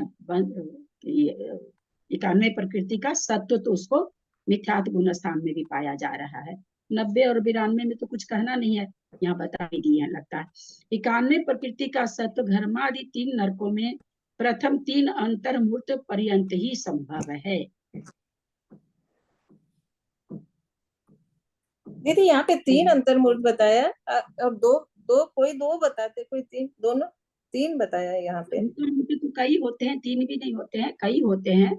91 प्रकृति का सत्व तो उसको मिथ्यात्व गुण स्थान में भी पाया जा रहा है। 90 और 92 में तो कुछ कहना नहीं है, यहाँ बता ही दिए हैं लगता है। 91 प्रकृति का सत्व घर्मादि 3 नरकों में प्रथम 3 अंतर्मूर्त पर्यंत ही संभव है। दीदी यहाँ पे 3 अंतर्मूर्त बताया, और दो कोई 2 बताते, कोई 3, दोनों 3 बताया यहाँ पे। तो कई होते हैं, 3 भी नहीं होते हैं, कई होते हैं,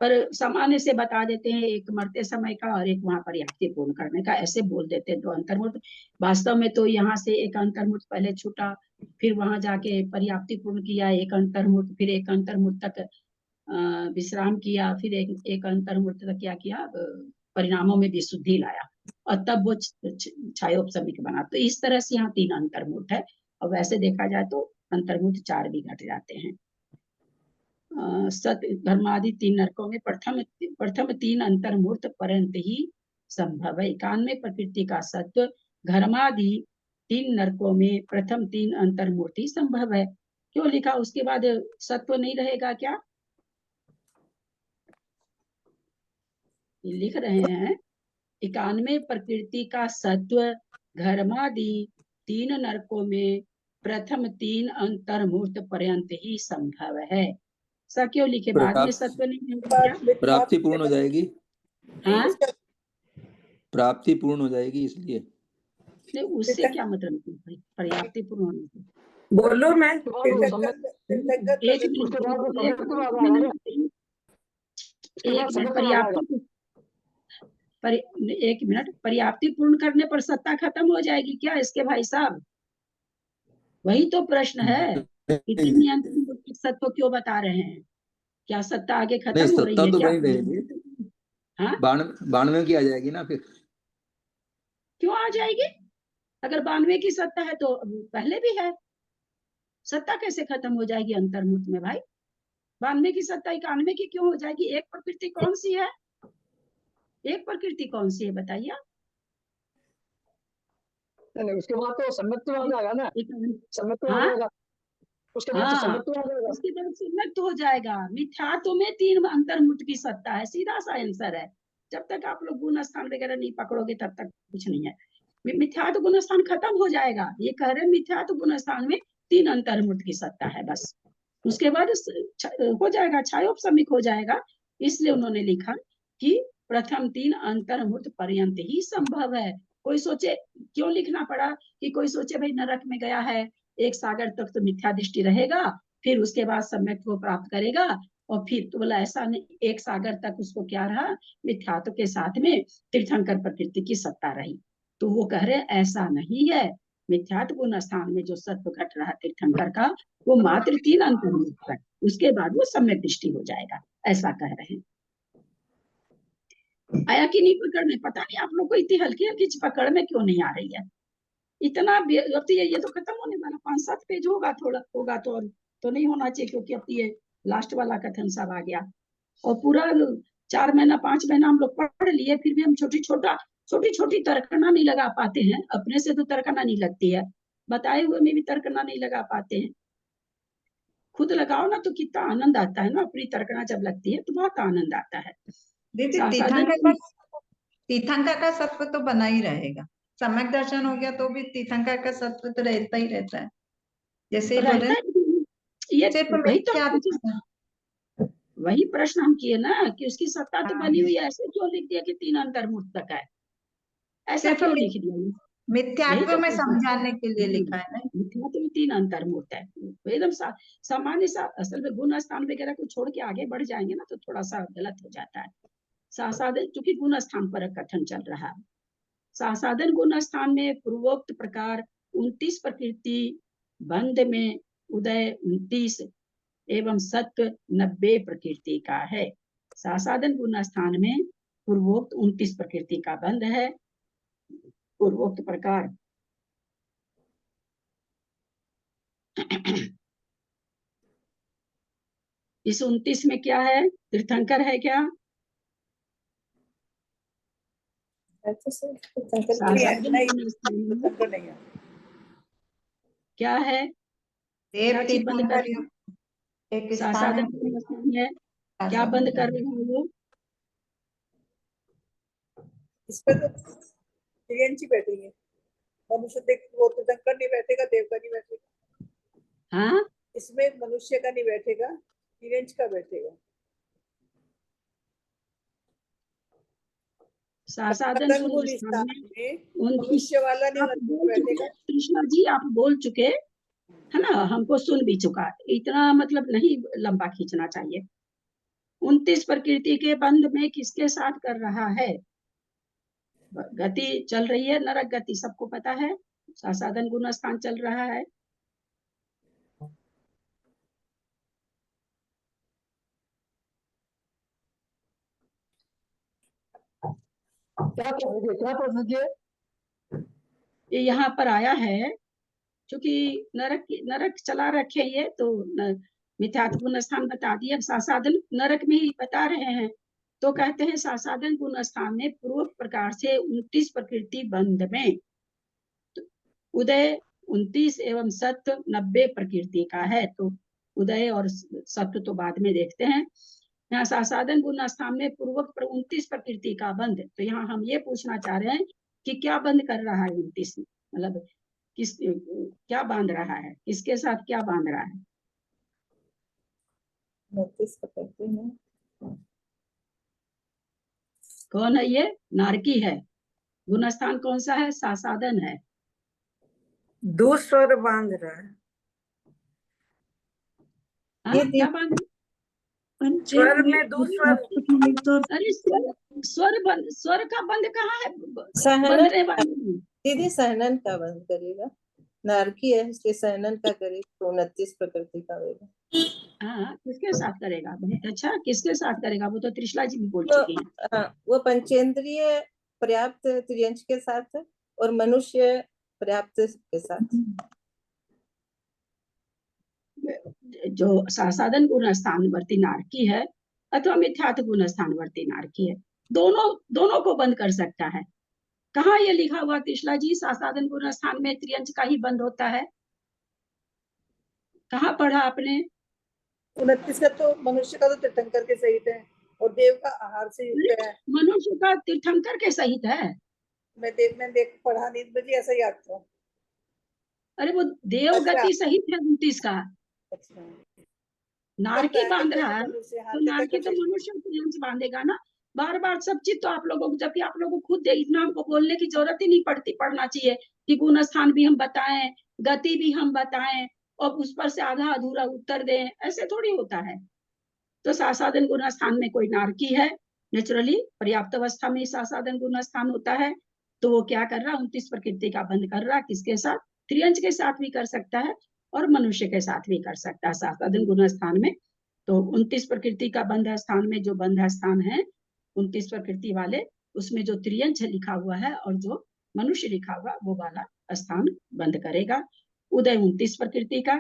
पर सामान्य से बता देते हैं, एक मरते समय का और एक वहां पर्याप्ति पूर्ण करने का, ऐसे बोल देते हैं 2 अंतर्मूर्त। वास्तव में तो यहाँ से एक अंतर्मूर्त पहले छूटा, फिर वहां जाके पर्याप्ति पूर्ण किया एक अंतर्मूर्त, फिर एक अंतर्मूर्त तक विश्राम किया, फिर एक अंतर्मूर्त तक क्या किया, परिणामों में विशुद्धि लाया, और तब वो छायोपसमिक बना। तो इस तरह से यहाँ 3 अंतर्मूर्त है, और वैसे देखा जाए तो अंतर्मूर्त 4 भी घट जाते हैं। सत धर्मादि 3 नरकों में प्रथम 3 अंतर्मूर्त पर्यंत ही संभव है। 91 प्रकृति का सत्व घर्मादि 3 नरकों में प्रथम 3 अंतर्मूर्त ही संभव है। क्यों लिखा? उसके बाद सत्व नहीं रहेगा क्या? लिख रहे हैं 91 प्रकृति का सत्व घर्मादि 3 नरकों में प्रथम 3 अंतर्मूर्त पर्यंत ही संभव है। ऐसा क्यों लिखे? बाद में सत्व नहीं है, प्राप्ति पूर्ण हो जाएगी। हाँ, प्राप्ति पूर्ण हो जाएगी इसलिए। नहीं, उससे क्या मतलब? पर्याप्ति पूर्ण होने से बोलो मैं एक मिनट, पर्याप्ति पूर्ण करने पर सत्ता खत्म हो जाएगी क्या इसके भाई साहब? वही तो प्रश्न है, इतनी अंतर्मूर्त सत्व क्यों बता रहे हैं? क्या सत्ता आगे खत्म हो रही है तो क्या? बनी रहेगी। हाँ, 92 की आ जाएगी ना फिर। क्यों आ जाएगी? अगर 92 की सत्ता है तो पहले भी है, सत्ता कैसे खत्म हो जाएगी अंतर्मूर्त में भाई? 92 की सत्ता 91 की क्यों हो जाएगी? एक प्रकृति कौन सी है? एक प्रकृति कौन सी है बताइए? नहीं, उसके बाद तो सम्मत्व आ जाएगा ना, सम्मत्व आ हाँ, जाएगा। उसके बाद तो सम्मत्व आ जाएगा। उसके बाद सम्मत्व हो जाएगा। मिथ्यात्व में 3 अंतर्मूर्त की सत्ता है, सीधा सा आंसर है। जब तक आप लोग गुण स्थान वगैरह नहीं पकड़ोगे तब तक कुछ नहीं है। मिथ्यात्व गुण स्थान खत्म हो जाएगा, ये कह रहे मिथ्यात्व गुण स्थान में 3 अंतर्मूर्त की सत्ता है बस। उसके बाद हो जाएगा, छायोपसमिक हो जाएगा। इसलिए उन्होंने लिखा कि प्रथम 3 अंतर्मूर्त पर्यंत ही संभव है। कोई सोचे, क्यों लिखना पड़ा कि कोई सोचे भाई नरक में गया है, 1 सागर तक तो मिथ्या दृष्टि रहेगा, फिर उसके बाद सम्यक को प्राप्त करेगा, और फिर तो बोला ऐसा नहीं, 1 सागर तक उसको क्या रहा, मिथ्यात्व के साथ में तीर्थंकर प्रकृति की सत्ता रही। तो वो कह रहे ऐसा नहीं है, मिथ्यात्व गुण स्थान में जो सत्व घट रहा तीर्थंकर का, वो मात्र 3 अंतर्मुख तक, उसके बाद वो सम्यक दृष्टि हो जाएगा, ऐसा कह रहे हैं। आया कि नहीं पकड़ में? पता नहीं आप लोग को इतनी हल्की हल्की पकड़ में क्यों नहीं आ रही है इतना। अब ये तो खत्म होने वाला, 5-7 पेज होगा, थोड़ा होगा तो, और तो नहीं होना चाहिए, क्योंकि अब ये लास्ट वाला कथन सब आ गया। और पूरा 4 महीना 5 महीना हम लोग पढ़ लिए, फिर भी हम छोटी छोटी तर्कना नहीं लगा पाते हैं। अपने से तो तर्कना नहीं लगती है, बताए हुए में भी तर्कना नहीं लगा पाते हैं। खुद लगाओ ना तो कितना आनंद आता है ना, अपनी तर्कना जब लगती है तो बहुत आनंद आता है। दीदी तीर्थंकर का सत्व तो बना ही रहेगा, सम्यक दर्शन हो गया तो भी तीर्थंकर का सत्व तो रहता ही रहता है, जैसे ही बोले ये सिर्फ वही प्रश्न हम किए ना कि उसकी सत्ता तो बनी हुई है, ऐसे क्यों लिख दिया कि 3 अंतर्मुख तक है, ऐसा क्यों लिख दिया? मिथ्यात्व में समझाने के लिए लिखा है ना, मिथ्यात्व में 3 अंतर्मुख है, एकदम सामान्य सा। असल में गुण स्थान वगैरह को छोड़ के आगे बढ़ जाएंगे ना तो थोड़ा सा गलत हो जाता है। सासाधन, क्योंकि गुण स्थान पर कथन चल रहा है। सासाधन गुण स्थान में पूर्वोक्त प्रकार 29 प्रकृति बंध में उदय 29 एवं सत्व 90 प्रकृति का है। सासाधन गुण स्थान में पूर्वोक्त 29 प्रकृति का बंध है। पूर्वोक्त प्रकार इस 29 में क्या है? तीर्थंकर है क्या? क्या है? क्या चीज बंद कर रही है? सासाधन है, क्या बंद कर रहे हैं वो? इस पर तो त्रियंची बैठेंगे, मनुष्य देख वो तीर्थंकर नहीं बैठेगा, देव का नहीं बैठेगा। हाँ, इसमें मनुष्य का नहीं बैठेगा, त्रियंच का बैठेगा। सासाधन मनुष्य वाला नहीं बैठेगा। कृष्णा जी आप बोल चुके है ना, हमको सुन भी चुका, इतना मतलब नहीं लंबा खींचना चाहिए। 29 प्रकृति के बंध में किसके साथ कर रहा है? गति चल रही है, नरक गति सबको पता है। सासाधन गुण स्थान चल रहा है। ये यहाँ पर आया है क्योंकि नरक चला रखे ये तो मिथ्यात्व गुण स्थान बता दिया, सासाधन नरक में ही बता रहे हैं। तो कहते हैं सासाधन गुण स्थान में पूर्व प्रकार से 29 प्रकृति बंध में उदय 29 एवं सत्व 90 प्रकृति का है। तो उदय और सत्व तो बाद में देखते हैं। यहाँ सासाधन गुण स्थान में पूर्वक 29 प्रकृति का बंध। तो यहाँ हम ये पूछना चाह रहे हैं कि क्या बंद कर रहा है 29, मतलब किस क्या बांध रहा है, किसके साथ क्या बांध रहा है? कौन है ये? नारकी है। गुण स्थान कौन सा है? सासाधन है। 2 स्वर बांध रहा है। क्या बांध? स्वर में 2 स्वर। अरे स्वर का बंद कहाँ है? दीदी सहनन का बंद करेगा, नारकी है इसलिए सहनन का करेगा तो 29 प्रकृति का होगा। हाँ, किसके साथ करेगा? अच्छा, किसके साथ करेगा? वो तो त्रिशला जी भी बोल चुकी हैं। हाँ, वो पंचेंद्रिय पर्याप्त त्रियंच के साथ और मनुष्य पर्याप्त के साथ। जो सासाधन गुण स्थानवर्ती नारकी है अथवा मिथ्यात्व गुण स्थानवर्ती नारकी है, दोनों को बंद कर सकता है। कहाँ ये लिखा हुआ त्रिशला जी सासाधन गुण स्थान में त्रियंच का ही बंद होता है? कहाँ पढ़ा आपने? 29 का तो मनुष्य का तो तीर्थंकर के सहित है और देव का आहार से युक्त है। मनुष्य का तीर्थंकर के सहित है। मैं देख पढ़ा नहीं, मुझे ऐसा याद था। अरे वो देव गति सहित है 29 का। अच्छा, नारकी बांध रहा है तो नारकी तो मनुष्य त्रियंच बांधेगा ना। बार बार सब चीज तो आप लोगों को, जबकि आप लोगों को खुद इतना हमको बोलने की जरूरत ही नहीं पड़ती, पढ़ना चाहिए कि गुण स्थान भी हम बताएं, गति भी हम बताएं और उस पर से आधा अधूरा उत्तर दें, ऐसे थोड़ी होता है। तो सासाधन गुण स्थान में कोई नारकी है, नेचुरली पर्याप्त अवस्था में सासाधन गुण स्थान होता है। तो वो क्या कर रहा है? 29 प्रकृति का बंद कर रहा है, किसके साथ? त्रियंच के साथ भी कर सकता है और मनुष्य के साथ भी कर सकता है सासादन गुण स्थान में। तो 29 प्रकृति का बंध स्थान में जो बंध स्थान है 29 प्रकृति वाले, उसमें जो त्रियंच लिखा हुआ है और जो मनुष्य लिखा हुआ वो वाला स्थान बंद करेगा। उदय 29 प्रकृति का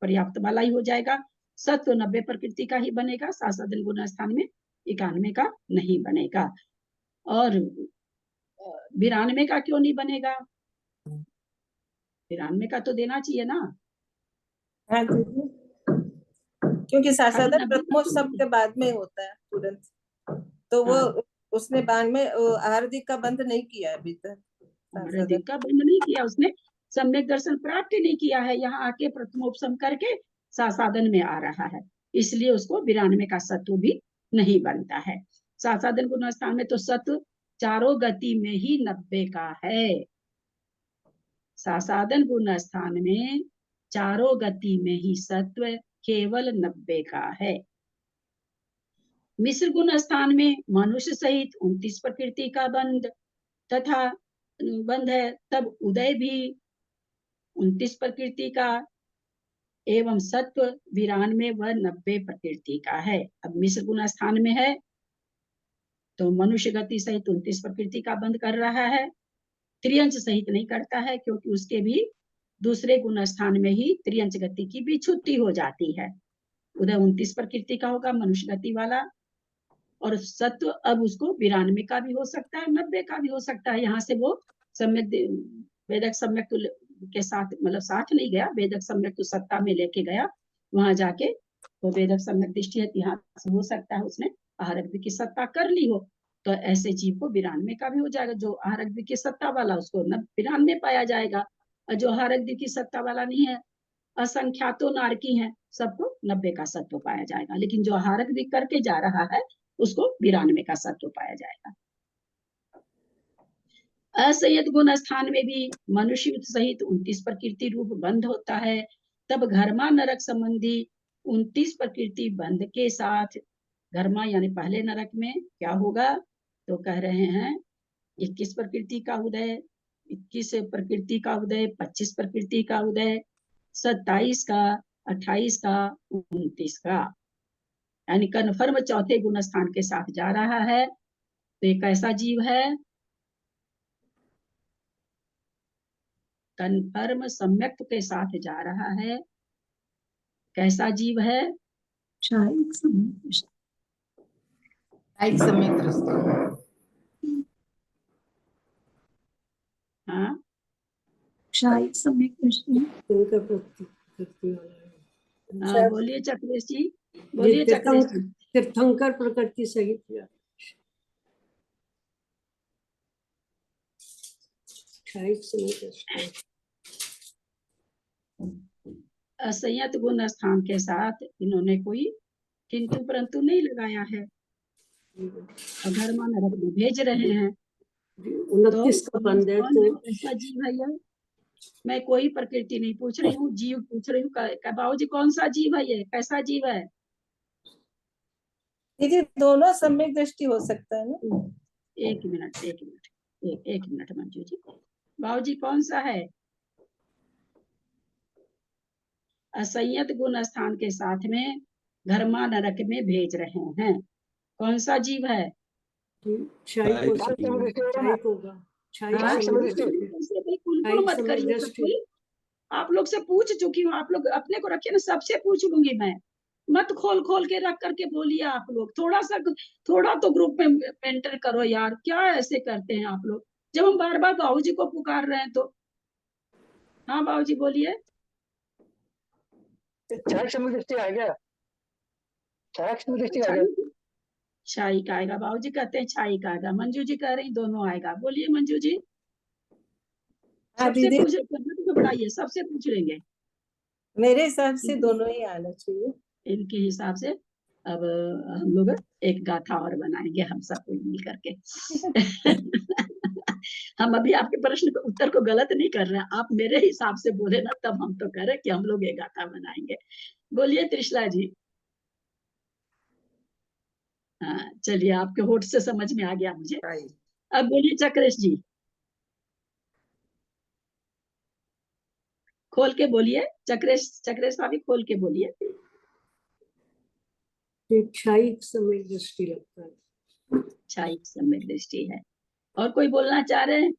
पर्याप्त वाला ही हो जाएगा। सत्व 90 प्रकृति का ही बनेगा, सासादन गुण स्थान में 91 का नहीं बनेगा। और 92 का क्यों नहीं बनेगा? 92 का तो देना चाहिए ना। हाँ दीदी, क्योंकि सासादन 90 प्रथमोत्सव के बाद में होता है तुरंत, तो वो हाँ। उसने 92 आहारदिक का बंद नहीं किया अभी तक। आहारदिक का बंद नहीं किया उसने, सम्यक दर्शन प्राप्त नहीं किया है, यहाँ आके प्रथमोपसम करके सासादन में आ रहा है, इसलिए उसको 92 का सत्व भी नहीं बनता है। सासादन गुण स्थान में तो सत्व चारों गति में ही 90 का है। सासादन गुण स्थान में चारों गति में ही सत्व केवल 90 का है। मिश्र गुण स्थान में मनुष्य सहित 29 प्रकृति का बंध तथा बंध है, तब उदय भी 29 प्रकृति का एवं सत्व 92 व 90 प्रकृति का है। अब मिश्र गुण स्थान में है तो मनुष्य गति सहित 29 प्रकृति का बंध कर रहा है, त्रियंच सहित नहीं करता है, क्योंकि उसके भी दूसरे गुण स्थान में ही त्रियंच गति की भी छुट्टी हो जाती है। उदय 29 प्रकृति का होगा मनुष्य गति वाला, और सत्व अब उसको 92 का भी हो सकता है, 90 का भी हो सकता है। यहाँ से वो सम्यक वेदक सम्यक के साथ, मतलब साथ नहीं गया, वेदक सम्यक तो सत्ता में लेके गया, वहां जाके तो वेदक सम्यक दृष्टि है, यहाँ से हो सकता है उसने आहारक की सत्ता कर ली हो, तो ऐसे जीव को 92 का भी हो जाएगा। जो आहारक की सत्ता वाला उसको 92 पाया जाएगा, और जो आहारक की सत्ता वाला नहीं है, असंख्यातो नारकी है, सबको 90 का सत्व पाया जाएगा। लेकिन जो आहारक भी करके जा रहा है उसको 92 का सत्व पाया जाएगा। असंयत गुण स्थान में भी मनुष्य सहित 29 प्रकृति रूप बंध होता है, तब घर्मा नरक संबंधी 29 प्रकृति बंध के साथ, घर्मा यानी पहले नरक में क्या होगा, तो कह रहे हैं 21 प्रकृति का उदय, 21 प्रकृति का उदय, 25 प्रकृति का उदय, 27 का, 28 का, 29 का, यानी कन्फर्म चौथे गुण स्थान के साथ जा रहा है। तो ये कैसा जीव है? कन्फर्म सम्यक के साथ जा रहा है। कैसा जीव है? शायद सम्यक दृष्टि। हाँ, शायद सम्यक दृष्टि। हाँ, बोलिए चक्रेश जी, बोलिए चक्रेश जी। तीर्थंकर प्रकृति सहित असंयत गुण स्थान के साथ इन्होंने कोई किंतु परंतु नहीं लगाया है, घर्मा नरक में भेज रहे हैं। 29 का बंद है, तो कैसा जीव है यह? मैं कोई प्रकृति नहीं पूछ रही हूँ, जीव पूछ रही हूँ। बाबू जी कौन सा जीव है ये, कैसा जीव है? दीदी दोनों सम्यक दृष्टि हो सकता है ना। एक मिनट एक मिनट मंजू जी, बाबू जी कौन सा है? असंयत गुण स्थान के साथ में घर्मा नरक में भेज रहे हैं, कौन सा जीव है? मत करिए, आप लोग से पूछ चुकी हूँ, आप लोग अपने को रखिए ना, सबसे पूछ लूंगी मैं, मत खोल खोल के रख करके बोलिए आप लोग। थोड़ा तो ग्रुप में मेंटर करो यार, क्या ऐसे करते हैं आप लोग, जब हम बार बार बाबू जी को पुकार रहे हैं तो। हाँ बाबू जी बोलिए। छाई का आएगा, बाबू जी कहते हैं छाई का आएगा, मंजू जी कह रही दोनों आएगा। बोलिए मंजू जी। सबसे पूछ तो बढ़ाइए, सबसे पूछ लेंगे। मेरे हिसाब से दोनों ही आना चाहिए। इनके हिसाब से अब हम लोग एक गाथा और बनाएंगे हम सब मिल करके। हम अभी आपके प्रश्न को उत्तर को गलत नहीं कर रहे हैं, आप मेरे हिसाब से बोले ना, तब हम तो कह रहे कि हम लोग एक गाथा बनाएंगे। बोलिए त्रिशला जी। हाँ चलिए, आपके होठ से समझ में आ गया मुझे। अब बोलिए चक्रेश जी। खोल के बोलिए, चक्रेश भाभी खोल के बोलिए। क्षायिक सम्यक दृष्टि लगता है। क्षायिक सम्यक दृष्टि है। और कोई बोलना चाह रहे हैं?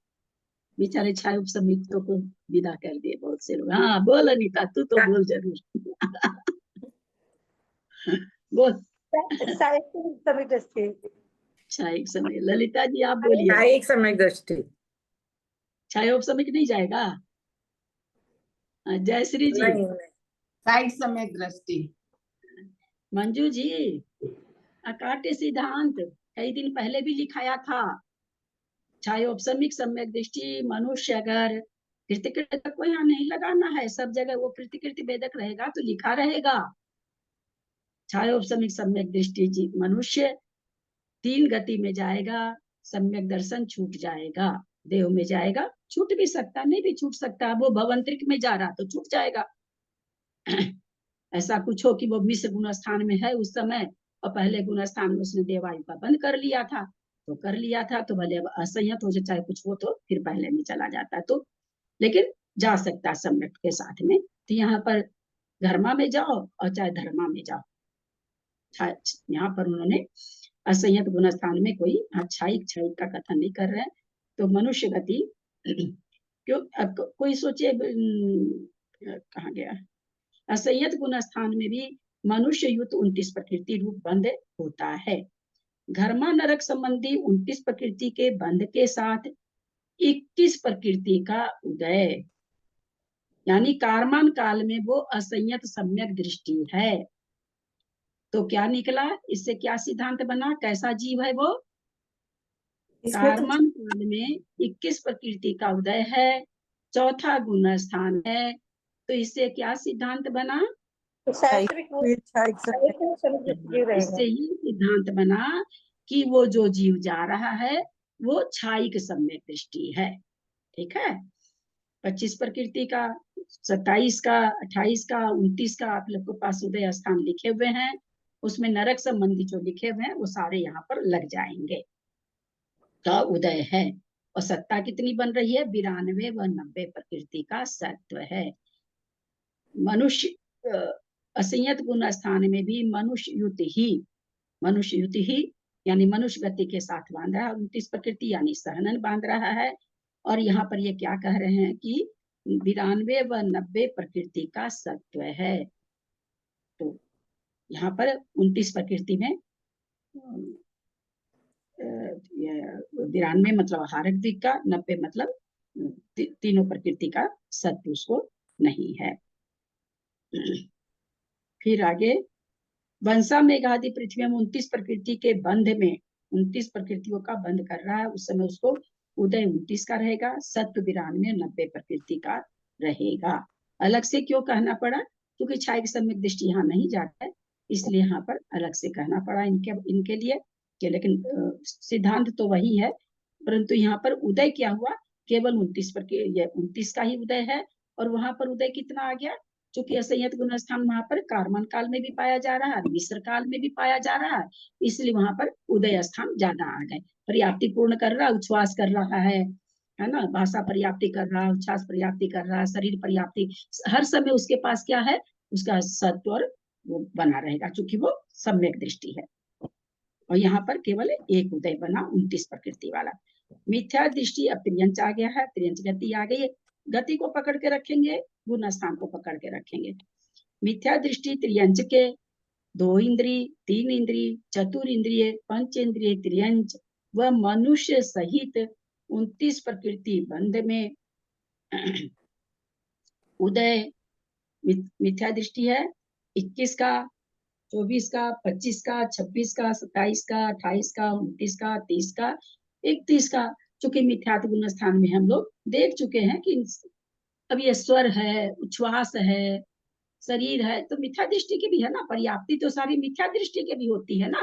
बेचारे क्षायिक सम्यक्तों को विदा कर दिए बहुत से लोग। हाँ बोल अनीता, तू तो बोल जरूर। बोल। क्षायिक सम्यक दृष्टि। क्षायिक समय, ललिता जी आप बोलिए। क्षायिक सम्यक दृष्टि। क्षायिक समय नहीं जाएगा? जयश्री जी। नहीं, क्षायिक सम्यक दृष्टि। मंजू जी, अकाट्य सिद्धांत कई दिन पहले भी लिखाया था। क्षायोपशमिक सम्यक दृष्टि मनुष्य अगर कृतिकृत को यहाँ नहीं लगाना है, सब जगह वो कृतिकृत वेदक रहेगा तो लिखा रहेगा। क्षायोपशमिक सम्यक दृष्टि जी मनुष्य 3 गति में जाएगा, सम्यक दर्शन छूट जाएगा। देह में जाएगा, छूट भी सकता, नहीं भी छूट सकता। वो भवंतरिक में जा रहा तो छूट जाएगा। ऐसा कुछ हो कि वो मिश्र गुण स्थान में है उस समय, और पहले गुण स्थान में उसने देवायु का बंद कर लिया था, तो भले अब असंयत हो जाए, चाहे कुछ हो तो फिर पहले में चला जाता तो, लेकिन जा सकता सम्यक के साथ में। तो यहाँ पर धर्मा में जाओ और चाहे धर्मा में जाओ, यहाँ पर उन्होंने असंयत गुण स्थान में कोई क्षायिक का कथन नहीं कर रहे हैं। तो मनुष्य गति क्यों, कोई सोचे कहाँ गया, असंयत गुण स्थान में भी मनुष्य युक्त 29 प्रकृति रूप बंध होता है। घर्मा नरक संबंधी 29 प्रकृति के बंध के साथ 21 प्रकृति का उदय, यानी कारमान काल में वो असंयत सम्यक दृष्टि है। तो क्या निकला, इससे क्या सिद्धांत बना, कैसा जीव है वो? कारमान काल में 21 प्रकृति का उदय है, चौथा गुण स्थान है। तो इससे क्या सिद्धांत बना? इससे ही सिद्धांत बना कि वो जो जीव जा रहा है वो क्षायिक सम्यक दृष्टि है। ठीक है, 25 प्रकृति का, 27 का, 28 का, 29 का आप लोग के पास उदय स्थान लिखे हुए हैं, उसमें नरक संबंधी जो लिखे हुए हैं वो सारे यहाँ पर लग जाएंगे। का उदय है, और सत्ता कितनी बन रही है? 92 व 90 प्रकृति का सत्व है। मनुष्य असंयत गुण स्थान में भी मनुष्य युत ही यानी मनुष्य गति के साथ बांध रहा है, 29 प्रकृति यानी सहनन बांध रहा है। और यहाँ पर ये क्या कह रहे हैं कि 92 व 90 प्रकृति का सत्व है। तो यहाँ पर 29 प्रकृति में 92 मतलब हारक दिक का, 90 मतलब तीनों प्रकृति का सत्व उसको नहीं है। फिर आगे वंशा मेघादि पृथ्वी में 29 प्रकृति के बंध में 29 प्रकृतियों का बंध कर रहा है, उस समय उसको उदय 29 का रहेगा, सत्व 92 90 प्रकृति का रहेगा। अलग से क्यों कहना पड़ा? क्योंकि क्षायिक सम्यक दृष्टि यहाँ नहीं जाता है, इसलिए यहाँ पर अलग से कहना पड़ा इनके लिए कि, लेकिन सिद्धांत तो वही है, परंतु यहाँ पर उदय क्या हुआ? केवल 29 का ही उदय है। और वहां पर उदय कितना आ गया? चूंकि असंयत गुण स्थान वहां पर कारमन काल में भी पाया जा रहा है, मिश्र काल में भी पाया जा रहा है, इसलिए वहां पर उदय स्थान ज्यादा आ गए। पर्याप्ति पूर्ण कर रहा, उच्छ्वास कर रहा है ना, भाषा पर्याप्ति कर रहा है, उच्छ्वास पर्याप्ति कर रहा है, शरीर पर्याप्ति, हर समय उसके पास क्या है? उसका सत्व और वो बना रहेगा, चूंकि वो सम्यक दृष्टि है। और यहाँ पर केवल एक उदय बना 29 प्रकृति वाला। मिथ्या दृष्टि अब त्रियंच आ गया है, त्रियंच गति आ गई है। गति को पकड़ के रखेंगे, गुण स्थान को पकड़ के रखेंगे। मिथ्या दृष्टि त्रियंच के 2 इंद्रिय, 3 इंद्रिय, चतुर इंद्रिय, पंच इंद्रिय त्रियंच व मनुष्य सहित 29 प्रकृति बंध में उदय मिथ्या दृष्टि है। 21 का, 24 का, 25 का, 26 का, 27 का, 28 का, 29 का, 30 का, 31 का। चूंकि मिथ्यात्व गुण स्थान में हम लोग देख चुके हैं कि अब ये स्वर है, उच्छ्वास है, शरीर है, तो मिथ्या दृष्टि की भी है ना, पर्याप्ति तो सारी मिथ्या दृष्टि के भी होती है ना।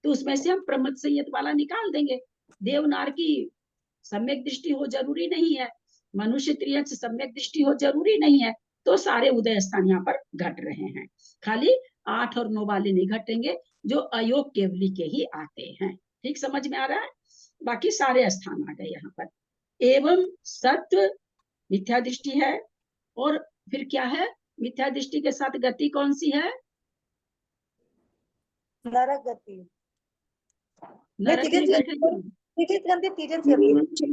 तो उसमें से हम प्रमद संयत वाला निकाल देंगे। देवनार की सम्यक दृष्टि हो जरूरी नहीं है, मनुष्य त्रियंच सम्यक दृष्टि हो जरूरी नहीं है। तो सारे उदय स्थान यहाँ पर घट रहे हैं, खाली 8 और 9 वाले नहीं घटेंगे, जो अयोग केवली के ही आते हैं। ठीक समझ में आ रहा है? बाकी सारे स्थान आ गए यहाँ पर। एवं सत्व मिथ्या दृष्टि है, और फिर क्या है, मिथ्या दृष्टि के साथ गति कौन सी है? नरक गति। नरक में बैठेगी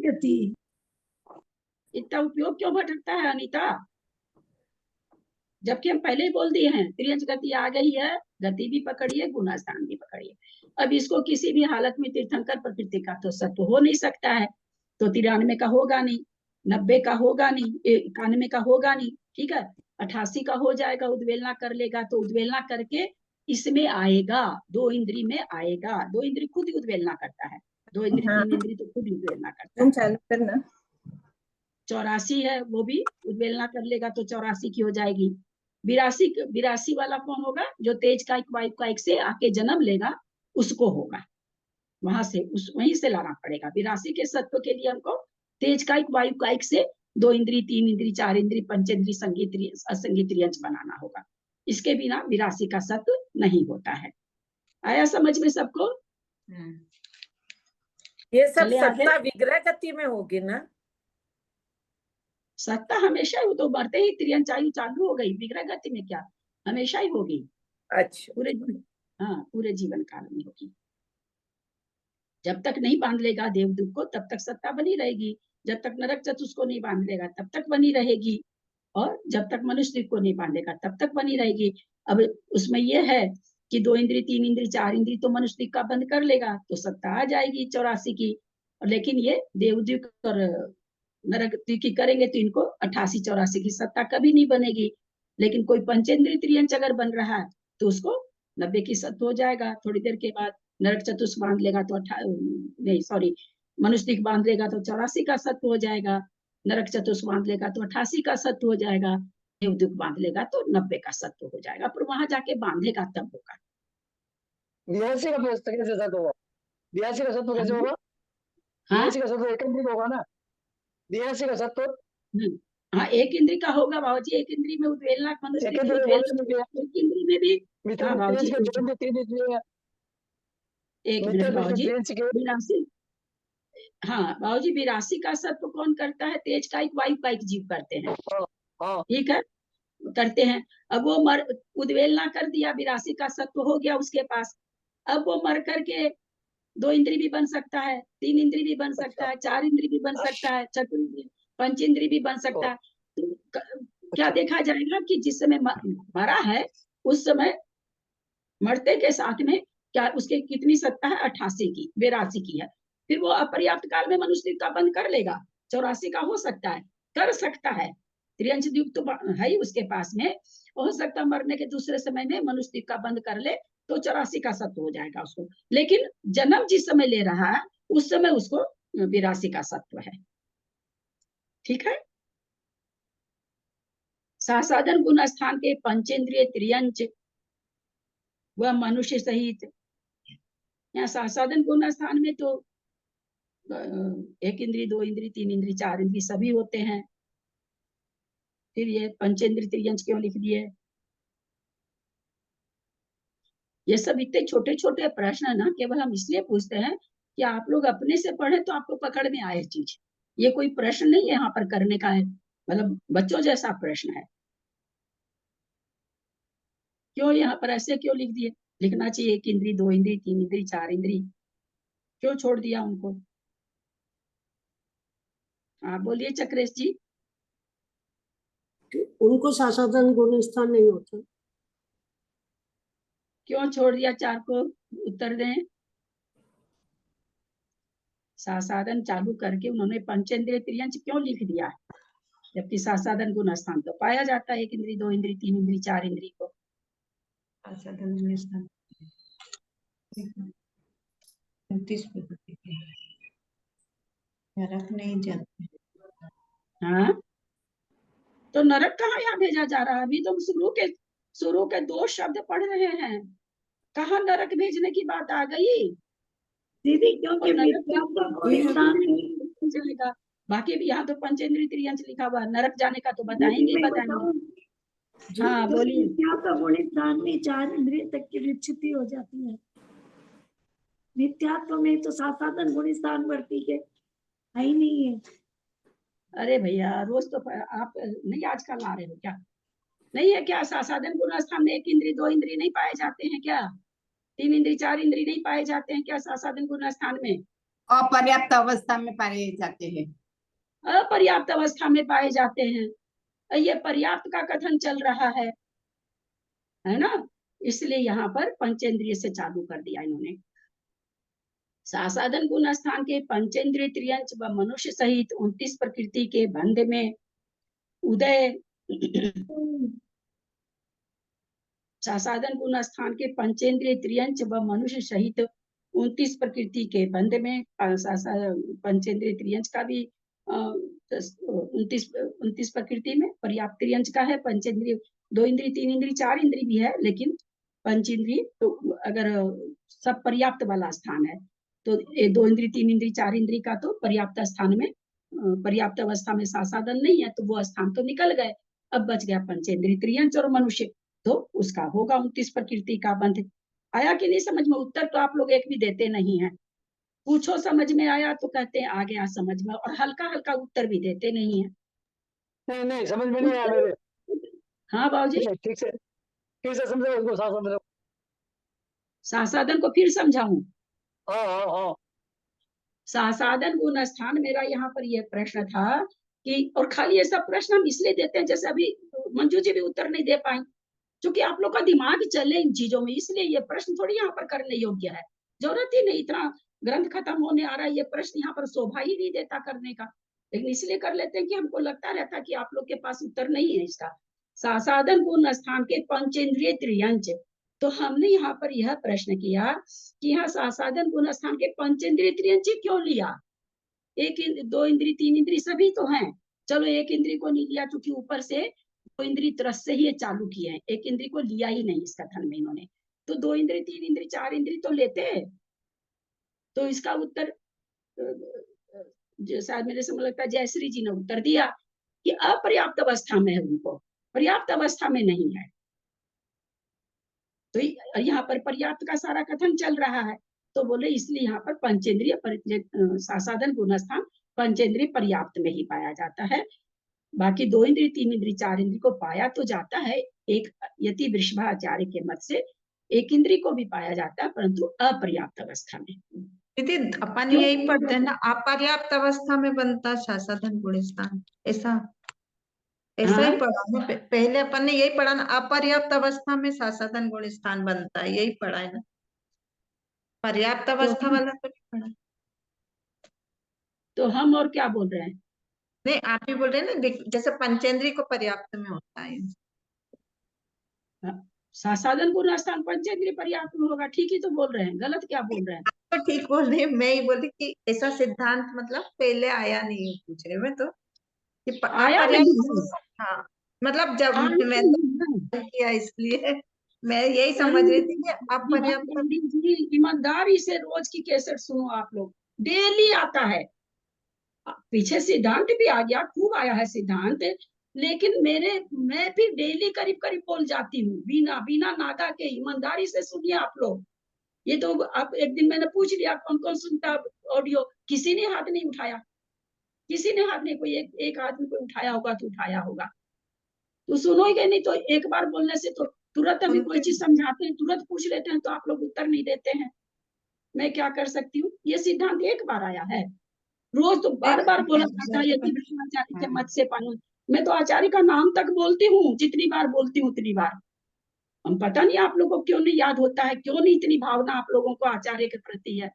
गति। इतना उपयोग क्यों भटकता है अनीता? जबकि हम पहले ही बोल दिए हैं त्रियंच गति आ गई है, गति भी पकड़िए, गुणास्थान भी पकड़िए। अब इसको किसी भी हालत में तीर्थंकर प्रकृति का तो सत्व हो नहीं सकता है, तो 93 का होगा नहीं, 90 का होगा नहीं, 91 का होगा नहीं, ठीक है, 88 का हो जाएगा, उद्वेलना कर लेगा, तो उद्वेलना करके इसमें आएगा, 2 इंद्री में आएगा। 2 इंद्री खुद ही उद्वेलना करता है, 2 इंद्री 3 इंद्री तो खुद ही उद्वेलना करता है। चालू करना 84 है, वो भी उद्वेलना कर लेगा तो 84 की हो जाएगी। 82 वाला कौन होगा? जो तेज का एक वायु का एक से आके जन्म लेगा, उसको होगा, वहां से वहीं से लाना पड़ेगा। 82 के सत्व के लिए हमको तेज का एक वायु का एक से 2 इंद्री 3 इंद्री 4 इंद्री पंचेंद्री संगीत असंगीत त्रियंच बनाना होगा। इसके बिना 82 का सत्व नहीं होता है। आया समझ में सबको? ये सब चले आगे। सत्ता विग्रह गति में होगी ना? सत्ता हमेशा ही, तो बढ़ते ही त्रियंच आयु चालू हो गई, विग्रह गति में क्या, हमेशा ही होगी। अच्छा, पूरे पूरे जीवन काल में होगी। जब तक नहीं बांध लेगा देवदूत को तब तक सत्ता बनी रहेगी, जब तक नरक चतुष्ट को नहीं बांध लेगा तब तक बनी रहेगी, और जब तक मनुष्य को नहीं बांधेगा तब तक बनी रहेगी। अब उसमें यह है कि 2 इंद्री 3 इंद्री 4 इंद्री तो मनुष्य का बंद कर लेगा तो सत्ता आ जाएगी 84 की, और लेकिन ये देवदूत और नरक की करेंगे तो इनको 88 84 की सत्ता कभी नहीं बनेगी। लेकिन कोई पंचेंद्रिय त्रियंच अगर बन रहा है तो उसको 90 की सत्ता हो जाएगा। थोड़ी देर के बाद नरक चतुष्क बांध लेगा तो मनुष्य बांध लेगा तो 84 का सत्व हो जाएगा, नरक चतुष्क बांध लेगा तो 88 का सत्व हो जाएगा, देवदूत बांध लेगा तो 90 का सत्व हो जाएगा। पर वहां जाके बांधेगा तब होगा। 82 का कैसे सत्व होगा? 82 का सत्व कैसे होगा? 82 का सत्व एक इंद्री होगा ना? 82 का सत्व हाँ, एक इंद्री का होगा बाबूजी। एक इंद्री में उद्वेलना मनुष्य की उद्वेलना, एक इंद्री में भी हाँ बाबूजी, एक मिनट बाबूजी। 82 हाँ बाबूजी, 82 का सत्व कौन करता है? तेज का एक वायु का एक जीव करते हैं, ठीक है, करते हैं। अब वो उद्वेलना कर दिया, 82 का सत्व हो गया उसके पास। अब वो मर करके 2 इंद्री भी बन सकता है, 3 इंद्री भी बन सकता है, 4 इंद्री भी बन सकता है, चतुर्ंद्री पंचेंद्री भी बन सकता है। तो क्या देखा जाएगा कि जिस समय मरा है उस समय मरते के साथ में क्या उसके कितनी सत्ता है? 88 की, 82 की है। फिर वो अपर्याप्त काल में मनुष्य का बंद कर लेगा, 84 का हो सकता है, कर सकता है, त्रियंच द्वीप तो है ही उसके पास में, हो सकता है मरने के दूसरे समय में मनुष्य का बंद कर ले तो 84 का सत्व हो जाएगा उसको। लेकिन जन्म जिस समय ले रहा है उस समय उसको 82 का सत्व है, ठीक है। सासाधन गुण स्थान के पंचेंद्रिय त्रियंच वह मनुष्य सहित, यहाँ सासाधन गुण स्थान में तो 1 इंद्री 2 इंद्री 3 इंद्री 4 इंद्री सभी होते हैं। फिर ये पंचेंद्रिय त्रियंच क्यों लिख दिए? ये सब इतने छोटे छोटे प्रश्न है ना, केवल हम इसलिए पूछते हैं कि आप लोग अपने से पढ़े तो आपको पकड़ में आए चीज। ये कोई प्रश्न नहीं है यहाँ पर करने का है, मतलब बच्चों जैसा प्रश्न है। क्यों यहाँ पर ऐसे क्यों लिख दिए? लिखना चाहिए 1 इंद्री 2 इंद्री 3 इंद्री 4 इंद्री, क्यों छोड़ दिया उनको? हाँ बोलिए चक्रेश जी। उनको सासाधन गुण स्थान नहीं होता, क्यों छोड़ दिया? 4 को उत्तर दें। सासाधन चालू करके उन्होंने पंचेंद्रिय त्रियंच क्यों लिख दिया, जबकि सासाधन गुण स्थान तो पाया जाता है 1 इंद्री 2 इंद्री 3 इंद्री 4 इंद्री को। नरक नहीं जाते। हाँ तो नरक कहाँ यहाँ भेजा जा रहा है? अभी तो शुरू के 2 शब्द पढ़ रहे हैं, कहाँ नरक भेजने की बात आ गई दीदी? क्योंकि जाएगा, बाकी भी यहाँ तो पंचेंद्रिय त्रियंच लिखा हुआ, नरक जाने का तो बताएंगे बताएंगे। हाँ बोलिए। गुणस्थान में 4 इंद्रिय तक की विच्छित्ति हो जाती है, नित्यात्व में तो सासाधन गुणस्थान वर्ती के है ही नहीं है। अरे भैया रोज तो आप नहीं आजकल आ रहे हो क्या? नहीं है क्या? सासाधन गुण स्थान में 1 इंद्री 2 इंद्री नहीं पाए जाते हैं क्या? 3 इंद्री 4 इंद्री नहीं पाए जाते हैं क्या सासाधन गुण स्थान में? अपर्याप्त अवस्था में पाए जाते हैं। अपर्याप्त अवस्था में पाए जाते हैं। ये पर्याप्त का कथन चल रहा है ना? इसलिए यहाँ पर पंचेंद्रिय से चालू कर दिया इन्होंने। सासाधन गुण स्थान के पंचेंद्रिय त्रियंच व मनुष्य सहित 29 प्रकृति के बंध में उदय सासाधन गुण स्थान के पंचेंद्रिय त्रियंच व मनुष्य सहित 29 प्रकृति के बंध में पंचेंद्रिय त्रियंच का भी 29 प्रकृति में पर्याप्त त्रियंच का है। पंचेंद्रिय 2 इंद्री 3 इंद्री 4 इंद्री भी है, लेकिन पंचेंद्रिय तो अगर सब पर्याप्त वाला स्थान है तो 2 इंद्री 3 इंद्री 4 इंद्री का तो पर्याप्त स्थान में पर्याप्त अवस्था में सासाधन नहीं है, तो वो स्थान तो निकल गए। अब बच गया पंचेंद्रिय त्रियंच और मनुष्य, तो उसका होगा 29 प्रकृति का बंध। आया कि नहीं समझ में? उत्तर तो आप लोग एक भी देते नहीं है। पूछो समझ में आया तो कहते हैं आ गया समझ में, और हल्का हल्का उत्तर भी देते नहीं है। नहीं नहीं समझ में नहीं आया मेरे। हाँ बाबूजी, ठीक से समझो उसको, सासाधन सासाधन को फिर समझाऊं? हाँ हाँ हाँ। सासाधन गुण स्थान, मेरा यहाँ पर यह प्रश्न था कि, और खाली ये सब प्रश्न हम इसलिए देते हैं, जैसे अभी मंजू जी भी उत्तर नहीं दे पाई, क्योंकि आप लोग का दिमाग चले इन चीजों में, इसलिए ये प्रश्न थोड़ी यहाँ पर करने योग्य है। जरूरत ही नहीं, इतना ग्रंथ खत्म होने आ रहा है, ये प्रश्न यहाँ पर शोभा ही नहीं देता करने का, लेकिन इसलिए कर लेते हैं कि हमको लगता रहता कि आप लोग के पास उत्तर नहीं है इसका। सासाधन गुण स्थान के पंचेंद्रिय त्रियंच, तो हमने यहाँ पर यह प्रश्न किया कि यहाँ सासाधन गुण स्थान के पंचेंद्रिय त्रियंच क्यों लिया? 1 2 इंद्री 3 इंद्री सभी तो हैं, चलो 1 इंद्री को नहीं लिया क्योंकि ऊपर से 2 इंद्री तरस से ही ये चालू किए हैं, 1 इंद्री को लिया ही नहीं इस कथन में इन्होंने, तो 2 इंद्री 3 इंद्री 4 इंद्री तो लेते हैं। तो इसका उत्तर शायद मेरे से लगता है जयश्री जी ने उत्तर दिया कि अपर्याप्त अवस्था में है, उनको पर्याप्त अवस्था में नहीं है। तो यहाँ पर पर्याप्त का सारा कथन चल रहा है, तो बोले इसलिए यहाँ पर पंचेंद्रिय सासाधन गुण स्थान पंचेंद्रिय पर्याप्त में ही पाया जाता है। बाकी 2 इंद्री 3 इंद्री 4 इंद्री को पाया तो जाता है, एक यति वृषभाचार्य के मत से 1 इंद्री को भी पाया जाता है, परंतु अपर्याप्त अवस्था में। दीदी अपन यही पढ़ते हैं ना, अपर्याप्त अवस्था में बनता सासाधन गुण स्थान, ऐसा ही पढ़ा ना पहले अपन ने, यही पढ़ा ना, अपर्याप्त अवस्था में सासाधन गुण स्थान बनता है, यही पढ़ा है ना, पर्याप्त अवस्था वाला तो नहीं पढ़ा। तो हम और क्या बोल रहे हैं? नहीं आप ही बोल रहे हैं ना, जैसे पंचेंद्री को पर्याप्त में होता है, सासाधन गुण स्थान पंचेंद्रिय पर्याप्त में होगा, ठीक ही तो बोल रहे हैं, गलत क्या बोल रहे हैं? तो ठीक बोल रहे हैं, मैं ही बोल रही कि ऐसा सिद्धांत मतलब पहले आया नहीं, पूछ रहे मैं तो कि आया नहीं। हाँ मतलब जब मैं किया इसलिए मैं यही समझ रही थी कि अपर्याप्त। ईमानदारी से रोज की कैसेट सुनो आप लोग, डेली आता है, पीछे सिद्धांत भी आ गया, खूब आया है सिद्धांत, लेकिन मैं भी डेली करीब करीब बोल जाती हूँ बिना बिना नागा के। ईमानदारी से सुनिए आप लोग। ये तो अब एक दिन मैंने पूछ लिया कौन कौन सुनता ऑडियो, किसी ने हाथ नहीं उठाया, किसी ने हाथ नहीं, कोई एक आदमी को उठाया होगा तो उठाया होगा, तो सुनोगे नहीं तो एक बार बोलने से तो तुरंत अभी कोई चीज समझाते हैं तुरंत पूछ लेते हैं, तो आप लोग उत्तर नहीं देते हैं, मैं क्या कर सकती हूँ? ये सिद्धांत एक बार आया है, रोज तो बार बार बोला जाता है यदि आचार्य के मत से पालन। मैं तो आचार्य का नाम तक बोलती हूँ, जितनी बार बोलती हूँ उतनी बार। हम पता नहीं आप लोगों को क्यों नहीं याद होता है, क्यों नहीं इतनी भावना आप लोगों को आचार्य के प्रति है।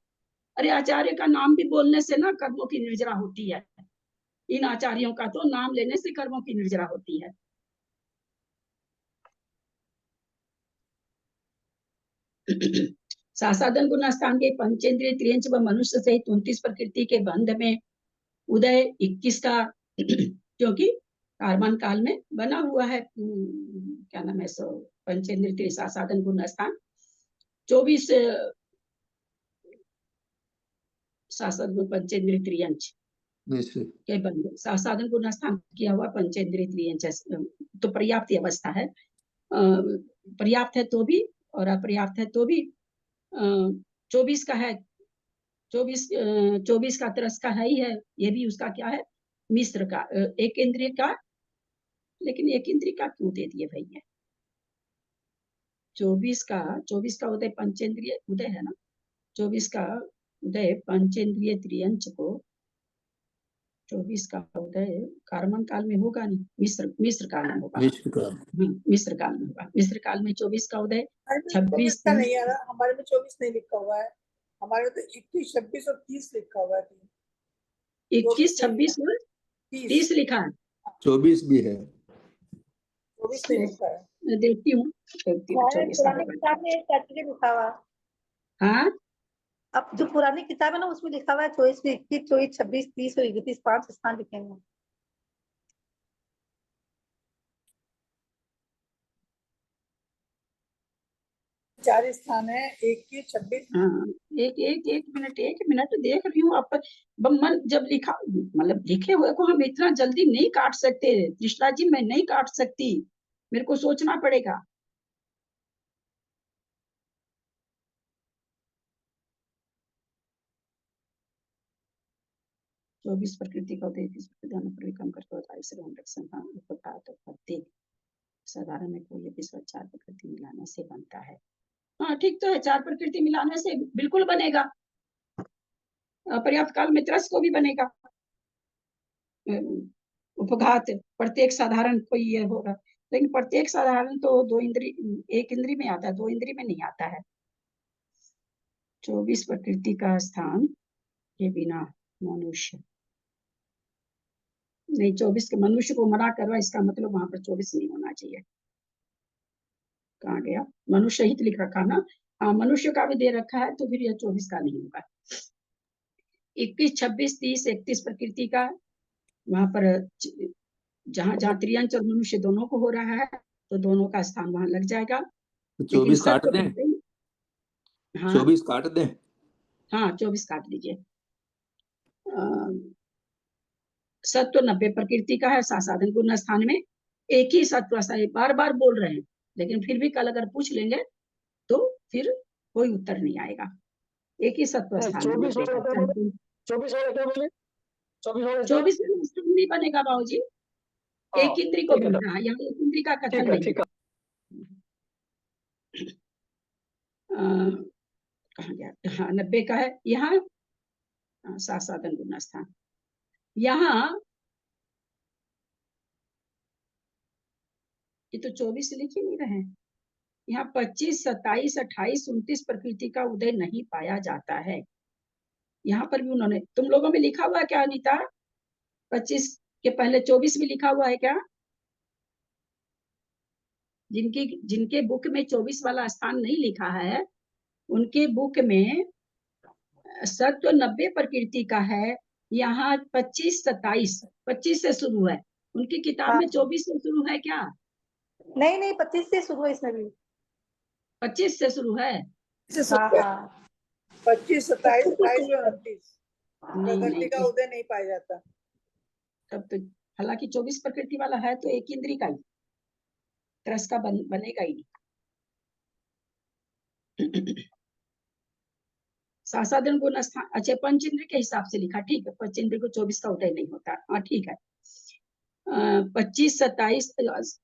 अरे आचार्य का नाम भी बोलने से ना कर्मों की निर्जरा होती है, इन आचार्यों का तो नाम लेने से कर्मों की निर्जरा होती है। सासाधन गुण स्थान के पंचेंद्रिय त्रियंच व मनुष्य सहित 29 प्रकृति के बंध में उदय 21 का क्योंकि कार्बन काल में बना हुआ है, क्या नाम है, पंचेंद्रिय सासाधन गुण स्थान 24 सासाधन पंचेंद्रिय त्रियंच के बंध, सासाधन गुण स्थान किया हुआ पंचेंद्रिय त्रियंच तो पर्याप्त अवस्था है, पर्याप्त है तो भी और अपर्याप्त है तो भी 24 का है, 24 का तरस का है ही है, ये भी उसका क्या है मिश्र का एक इंद्रिय का, लेकिन एक इंद्रिय का क्यों दे दिए भैया? 24 का उदय पंचेंद्रिय उदय है ना, 24 का उदय पंचेंद्रिय त्रियंच को 24 का उदय कार्मन काल में होगा नहीं, मिश्र काल में होगा। मिश्र काल। मिश्र काल में होगा। मिश्र काल में 24 का उदय 26 का नहीं है ना, हमारे में 24 नहीं लिखा हुआ है, हमारे में तो 21, 26 और 30 लिखा हुआ है। 21, 26 और 30 लिखा है। 24 भी है। 24 नहीं लिखा है। मैं देखती हूँ 24 पुरानी किताब में कैटेगरी लिखा हुआ है। हाँ, अब जो पुरानी किताब है ना उसमें लिखा हुआ है 24 में 21, 24, 26, 30 और 31 5 स्थान लिखे हैं। चार स्थान है, 21, 26। हाँ, एक मिनट देख रही हूँ। आप मन जब लिखा, मतलब लिखे हुए को हम इतना जल्दी नहीं काट सकते त्रिशला जी, मैं नहीं काट सकती, मेरे को सोचना पड़ेगा। चौबीस प्रकृति का उदय प्रत्येक साधारण में कोई विश्व 4 प्रकृति मिलाने से बनता है। हाँ ठीक तो है, 4 प्रकृति मिलाने से बिल्कुल बनेगा। पर्याप्त काल में त्रस को भी बनेगा। उपघात प्रत्येक साधारण कोई ये होगा, लेकिन प्रत्येक साधारण तो 2 इंद्रिय, एक इंद्रिय में आता है, 2 इंद्रिय में नहीं आता है। 24 प्रकृति का स्थान के बिना मनुष्य नहीं, 24 के मनुष्य को मना करवा, इसका मतलब वहां पर 24 नहीं होना चाहिए। कहाँ गया? मनुष्य हित लिख रखा ना, हाँ मनुष्य का भी दे रखा है, तो फिर यह 24 का नहीं होगा। 21, 26, 30, 31 प्रकृति का, वहां पर जहाँ जहाँ त्रियंच और मनुष्य दोनों को हो रहा है, तो दोनों का स्थान वहां लग जाएगा। 24 काट दें? हाँ 24 काट दें? हाँ 24 काट लीजिए। सत्व 90 प्रकृति का है, साधन गुण स्थान में एक ही सत्व, बार बार बोल रहे हैं, लेकिन फिर भी कल अगर पूछ लेंगे तो फिर कोई उत्तर नहीं आएगा। एक ही सत्व स्थान में 24 वाला क्या बोले? 24 नहीं बनेगा बाबूजी, एक इंद्री को बन रहा है, यहाँ एक इंद्री का कथन नहीं है। कहाँ गया? हाँ 90 का है यहाँ, साधन गुण स्थान। यहाँ ये तो 24 लिख ही नहीं रहे हैं। यहाँ 25, 27, 28, 29 प्रकृति का उदय नहीं पाया जाता है। यहाँ पर भी उन्होंने, तुम लोगों में लिखा हुआ है क्या अनीता? 25 के पहले 24 भी लिखा हुआ है क्या? जिनके बुक में 24 वाला स्थान नहीं लिखा है, उनके बुक में सत्व 90 प्रकृति का है। यहाँ 25, 27, 25 से शुरू है, उनकी किताब में 24 से शुरू है क्या? नहीं 25 से शुरू है इसमें भी। 25 से शुरू है। 25, 27, 28 और 29 प्रकृति का उदय नहीं पाया जाता। तब तो हालांकि 24 प्रकृति वाला है तो एक इंद्री का ही, त्रस का बनेगा ही नहीं। साधन गुण स्थान, अच्छा पंचेंद्र के हिसाब से लिखा, ठीक है। पंचेंद्र को 24 का उदय नहीं होता, हाँ ठीक है। 25, 27,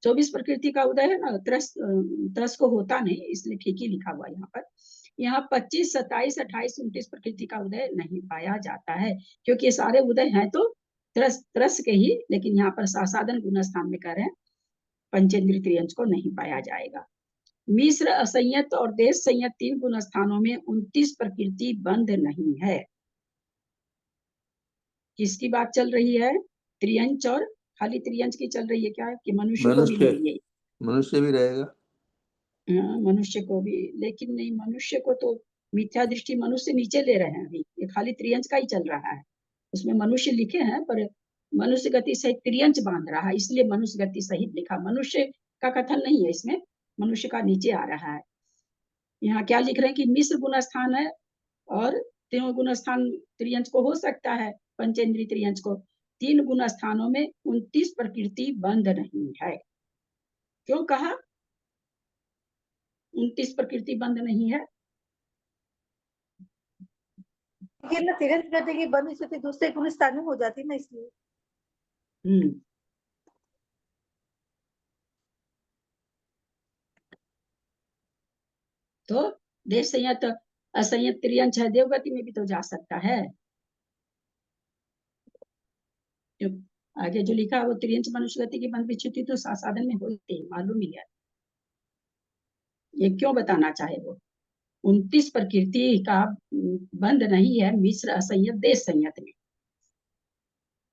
24 प्रकृति का उदय है ना, त्रस को होता नहीं, इसलिए ठीक ही लिखा हुआ यहाँ पर। यहाँ 25, 27, 28, 29 प्रकृति का उदय नहीं पाया जाता है, क्योंकि ये सारे उदय हैं तो त्रस के ही, लेकिन यहाँ पर साधन गुण स्थान में कह रहे हैं पंचेंद्रिय त्रियंच को नहीं पाया जाएगा। मिश्र, असंयत और देश संयत 3 गुण स्थानों में 29 प्रकृति बंध नहीं है। किसकी बात चल रही है? त्रियंच, और खाली त्रियंच की चल रही है क्या, कि मनुष्य को भी ले लिए? मनुष्य भी रहेगा। हाँ मनुष्य को भी, लेकिन नहीं, मनुष्य को तो मिथ्या दृष्टि मनुष्य नीचे ले रहे हैं अभी, ये खाली त्रियंच का ही चल रहा है। उसमें मनुष्य लिखे हैं पर मनुष्य गति सहित त्रियंच बांध रहा है, इसलिए मनुष्य गति सहित लिखा, मनुष्य का कथन नहीं है इसमें, मनुष्य का नीचे आ रहा है। यहाँ क्या लिख रहे हैं कि मिश्र गुण स्थान है, और 3 गुण स्थान त्रियंच को हो सकता है, पंचेंद्रिय त्रियंच को। 3 गुण स्थानों में 29 प्रकृति बंध नहीं है। क्यों कहा 29 प्रकृति बंद नहीं है? ये ना तिरंज करते कि बंद स्थिति दूसरे गुण स्थान में हो जाती है ना, इसलिए तो देश संयत असंयत त्रियंच है, देवगति में भी तो जा सकता है। जो आगे जो लिखा है वो त्रियंच मनुष्यगति की बंध विच्युति तो साधन में होते हैं, मालूम ही है। ये क्यों बताना चाहे वो 29 प्रकृति का बंध नहीं है मिश्र असंयत देश संयत में।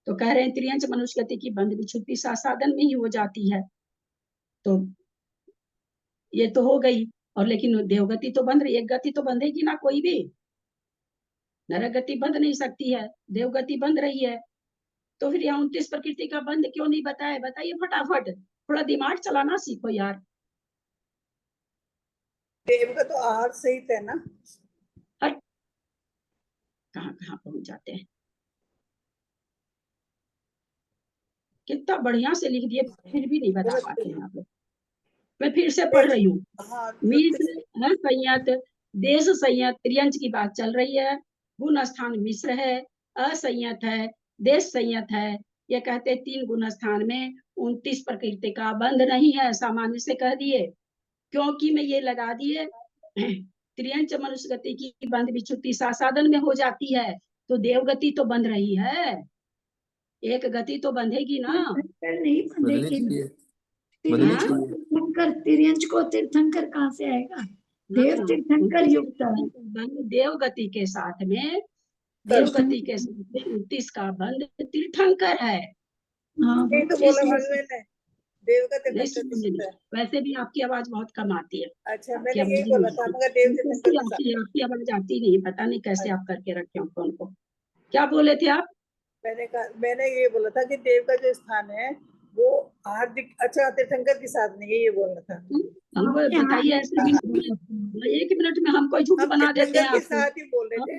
तो कह रहे हैं त्रियंच मनुष्यगति की बंध विच्युति साधन में ही हो जाती है। तो ये तो हो गई, और लेकिन देवगति तो बंध रही, एक गति तो बंधेगी ना कोई भी, नरक गति बंध नहीं सकती है, देवगति बंध रही है। तो फिर यहाँ 29 प्रकृति का बंध क्यों नहीं बताया? बताइए फटाफट, थोड़ा दिमाग चलाना सीखो यार। देव का तो आहार सहित है ना। कहाँ कहाँ पहुंच जाते हैं, कितना बढ़िया से लिख दिए, फिर भी नहीं बता पाते हैं आप लोग। मैं फिर से पढ़ रही हूँ। मिश्र संयत देश संयत त्रियंच की बात चल रही है, गुण स्थान मिश्र है, असंयत है, देश संयत है। ये कहते 3 गुण स्थान में 29 प्रकृति का बंध नहीं है, सामान्य से कह दिए। क्योंकि मैं ये लगा दिए त्रियंच मनुष्य गति की बंध विच्युति साधन में हो जाती है, तो देवगति तो बंध रही है, एक गति तो बंधेगी ना। नहीं बंधेगी। तीर्थंकर तिर्यंच को तीर्थंकर कहाँ से आएगा? देव तीर्थंकर युक्त है। देवगति के साथ में, देवगति के साथ में 29 का बंध तीर्थंकर है। हाँ, तो बोला मैंने देव का तीर्थंकर। वैसे भी आपकी आवाज बहुत कम आती है। अच्छा, मैंने यही बोला था, मगर देव तीर्थंकर आपकी आवाज आती नहीं, पता नहीं कैसे आप करके रखे हो फोन को। क्या बोले थे आप? मैंने ये बोला था कि देव का जो स्थान है वो हार्दिक, अच्छा तीर्थंकर के साथ नहीं है, ये बोलना था। बताइए ऐसे भी 1 मिनट में हम कोई झूठ बना देते हैं। साथ ही बोल रहे थे,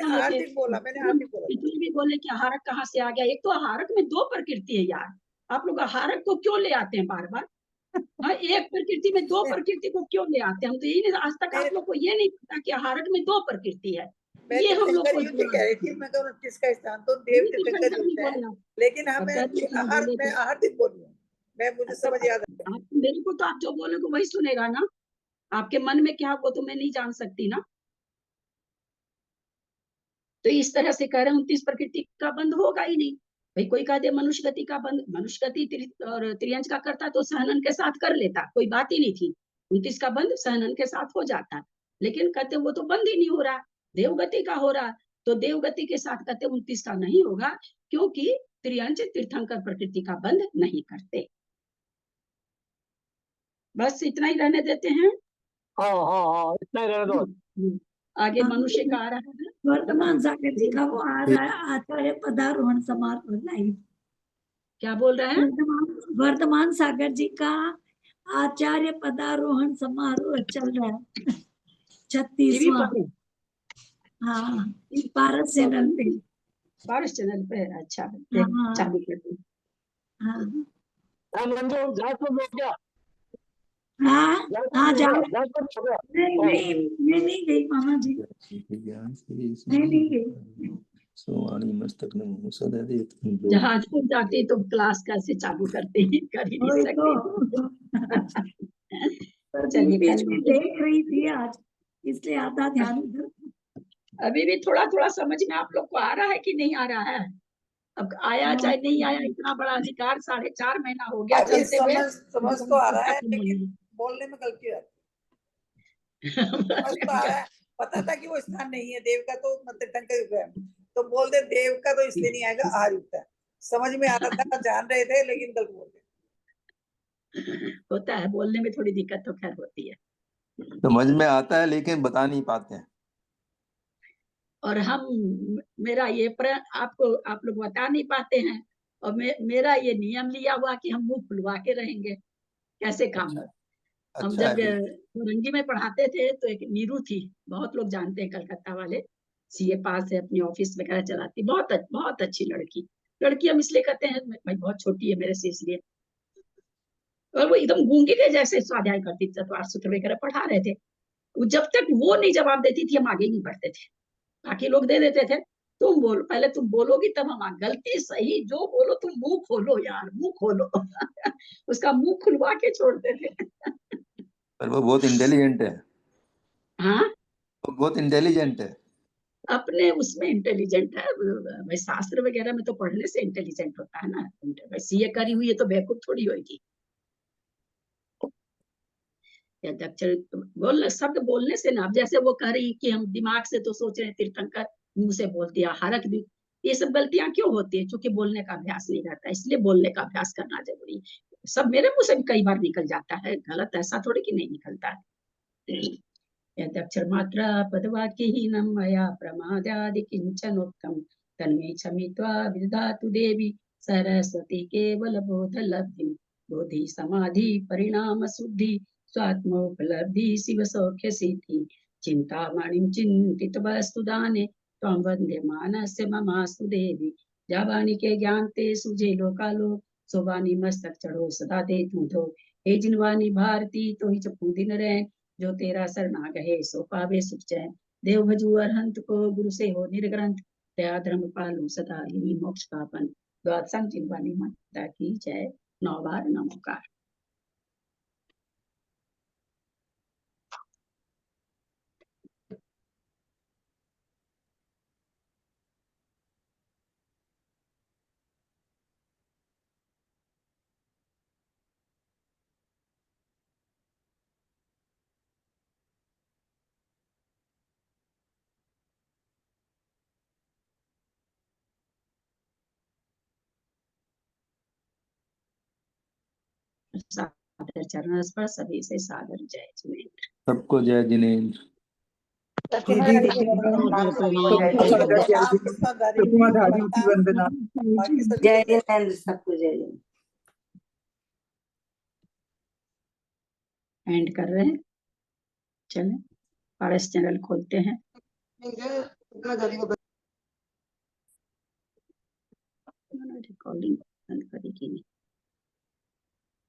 हार्दिक बोला मैंने, हार्दिक बोला। इतनी भी बोले कि आहारक कहाँ से आ गया? एक तो आहारक में 2 प्रकृति है यार, आप लोग आहारक को क्यों ले आते हैं बार बार? हाँ, एक प्रकृति में 2 प्रकृति को क्यों ले आते हैं? हम तो यही आज तक आप लोग को ये नहीं पता कि आहारक में 2 प्रकृति है। ये हम लोग को कह रही थी, मैं कहूँ किसका स्थान तो देव तीर्थंकर है, लेकिन हमें हार्दिक बोली, मैं मुझे समझ याद है। मेरे को तो आप जो बोलोगे वही सुनेगा ना, आपके मन में क्या वो तो मैं नहीं जान सकती ना। तो इस तरह से कह रहे हैं 29 प्रकृति का बंध होगा ही नहीं। भाई कोई कह दे मनुष्य गति का बंध, मनुष्य गति और त्रियंच का करता तो सहनन के साथ कर लेता, कोई बात ही नहीं थी। 29 का बंध सहनन के साथ हो जाता, लेकिन कहते वो तो बंद ही नहीं हो रहा, देवगति का हो रहा। तो देवगति के साथ कहते 29 का नहीं होगा, क्योंकि त्रियंच तीर्थंकर प्रकृति का बंध नहीं करते। बस इतना ही रहने देते हैं। हाँ, इतना ही रहने दो। आगे मनुष्य का आ रहा है वर्तमान सागर जी का वो आ रहा है, आचार्य पदारोहण समारोह लाइव। क्या बोल रहे हैं? वर्तमान सागर जी का आचार्य पदारोहण समारोह चल रहा है 36वां। हाँ, पारस चैनल पे। पारस चैनल पे, अच्छा चालू कर दो। हाँ जाओ। नहीं गई मामा जी, नहीं गई। जहाज को जाते तो क्लास कैसे चालू करते हैं, कर ही नहीं सकते। चलिए देख रही थी आज, इसलिए आधा ध्यान उधर। अभी भी थोड़ा थोड़ा समझ में आप लोग को आ रहा है कि नहीं आ रहा है? अब आया चाहे नहीं आया, इतना बड़ा अधिकार 4.5 महीना हो गया चलते हुए। समझ तो आ रहा है, लेकिन बोलने में गलती है। समझ तो आ रहा है, पता था कि वो स्थान नहीं है देव का, तो तीर्थंकर तो बोल दे देव का तो इसलिए नहीं आएगा, आ जाता है। समझ में आ रहा था, जान रहे थे, लेकिन गलत बोल गए। होता है, बोलने में थोड़ी दिक्कत तो खैर होती है। समझ में आता है लेकिन बता नहीं पाते हैं। और हम मेरा ये आपको आप लोग बता नहीं पाते हैं, और मेरा ये नियम लिया हुआ कि हम मुंह खुलवा के रहेंगे, कैसे काम हो। हम जब रंगी में पढ़ाते थे तो एक नीरू थी, बहुत लोग जानते हैं, कलकत्ता वाले, सीए पास है, अपनी ऑफिस वगैरह चलाती, बहुत अच्छी लड़की हम इसलिए कहते हैं भाई बहुत छोटी है मेरे से इसलिए। और वो एकदम गूंगी के जैसे स्वाध्याय करती थी, चतुर्थ सूत्र वगैरह पढ़ा रहे थे। जब तक वो नहीं जवाब देती थी हम आगे नहीं बढ़ते थे, बाकी लोग दे देते थे, तुम बोलो, पहले तुम बोलोगी तब हम गलती सही जो बोलो तुम मुंह खोलो यार, मुंह खोलो। उसका मुंह खुलवा के छोड़ते थे। पर वो बहुत इंटेलिजेंट है, हाँ, वो बहुत इंटेलिजेंट है। अपने उसमें इंटेलिजेंट है भाई, शास्त्र वगैरह में तो पढ़ने से इंटेलिजेंट होता है ना। भाई सीए करी हुई है तो बेवकूफ थोड़ी होगी। अक्षर बोलना, शब्द बोलने से ना, अब जैसे वो कह रही कि हम दिमाग से तो सोच रहे हैं, तीर्थंकर मुंह से बोल दिया, हरक दी, ये सब गलतियां क्यों होती है? क्योंकि बोलने का अभ्यास नहीं रहता, इसलिए बोलने का अभ्यास करना जरूरी है। सब मेरे मुंह से भी कई बार निकल जाता है गलत, ऐसा थोड़ी कि नहीं निकलता है। यदक्षर मात्रा पदवाक्यहीनं मया प्रमादादि किंचनोक्तम तन्मे क्षमित्वा विदधातु देवी सरस्वती केवल बोध लब्धि बोधि समाधि परिणाम शुद्धि स्वात्मोपलब्धि शिव सौख्य सिद्धि चिंतामणिं चिंतित वस्तु दाने त्वं वंदे मानस्य ममास्तु देवी। जावानी के ज्ञान ते सुझे लोकालो सोवानी मस्तक चढ़ो सदा दे तू धो। हे जिनवानी भारती तो ही चपू दिन रहे जो तेरा शरणा गहे सो पावे सुख चैन। देव भजू अरहंत को गुरु से हो निर्ग्रंथ दया धर्म पालू सदा ही मोक्ष पापन। द्वादशं जिनवानी माता की जय। 9 बार नमोकार। सादर चरण स्पर्श सभी से सादर जय जिनेन्द्र। सबको जय जिनेन्द्र। उपमाधारियों की वंदना। बाकी सभी जय जिनेन्द्र, सबको जय जिनेन्द्र। एंड कर रहे हैं, चलें पारस चैनल खोलते हैं। रिकॉर्डिंग बंद करेगी नहीं।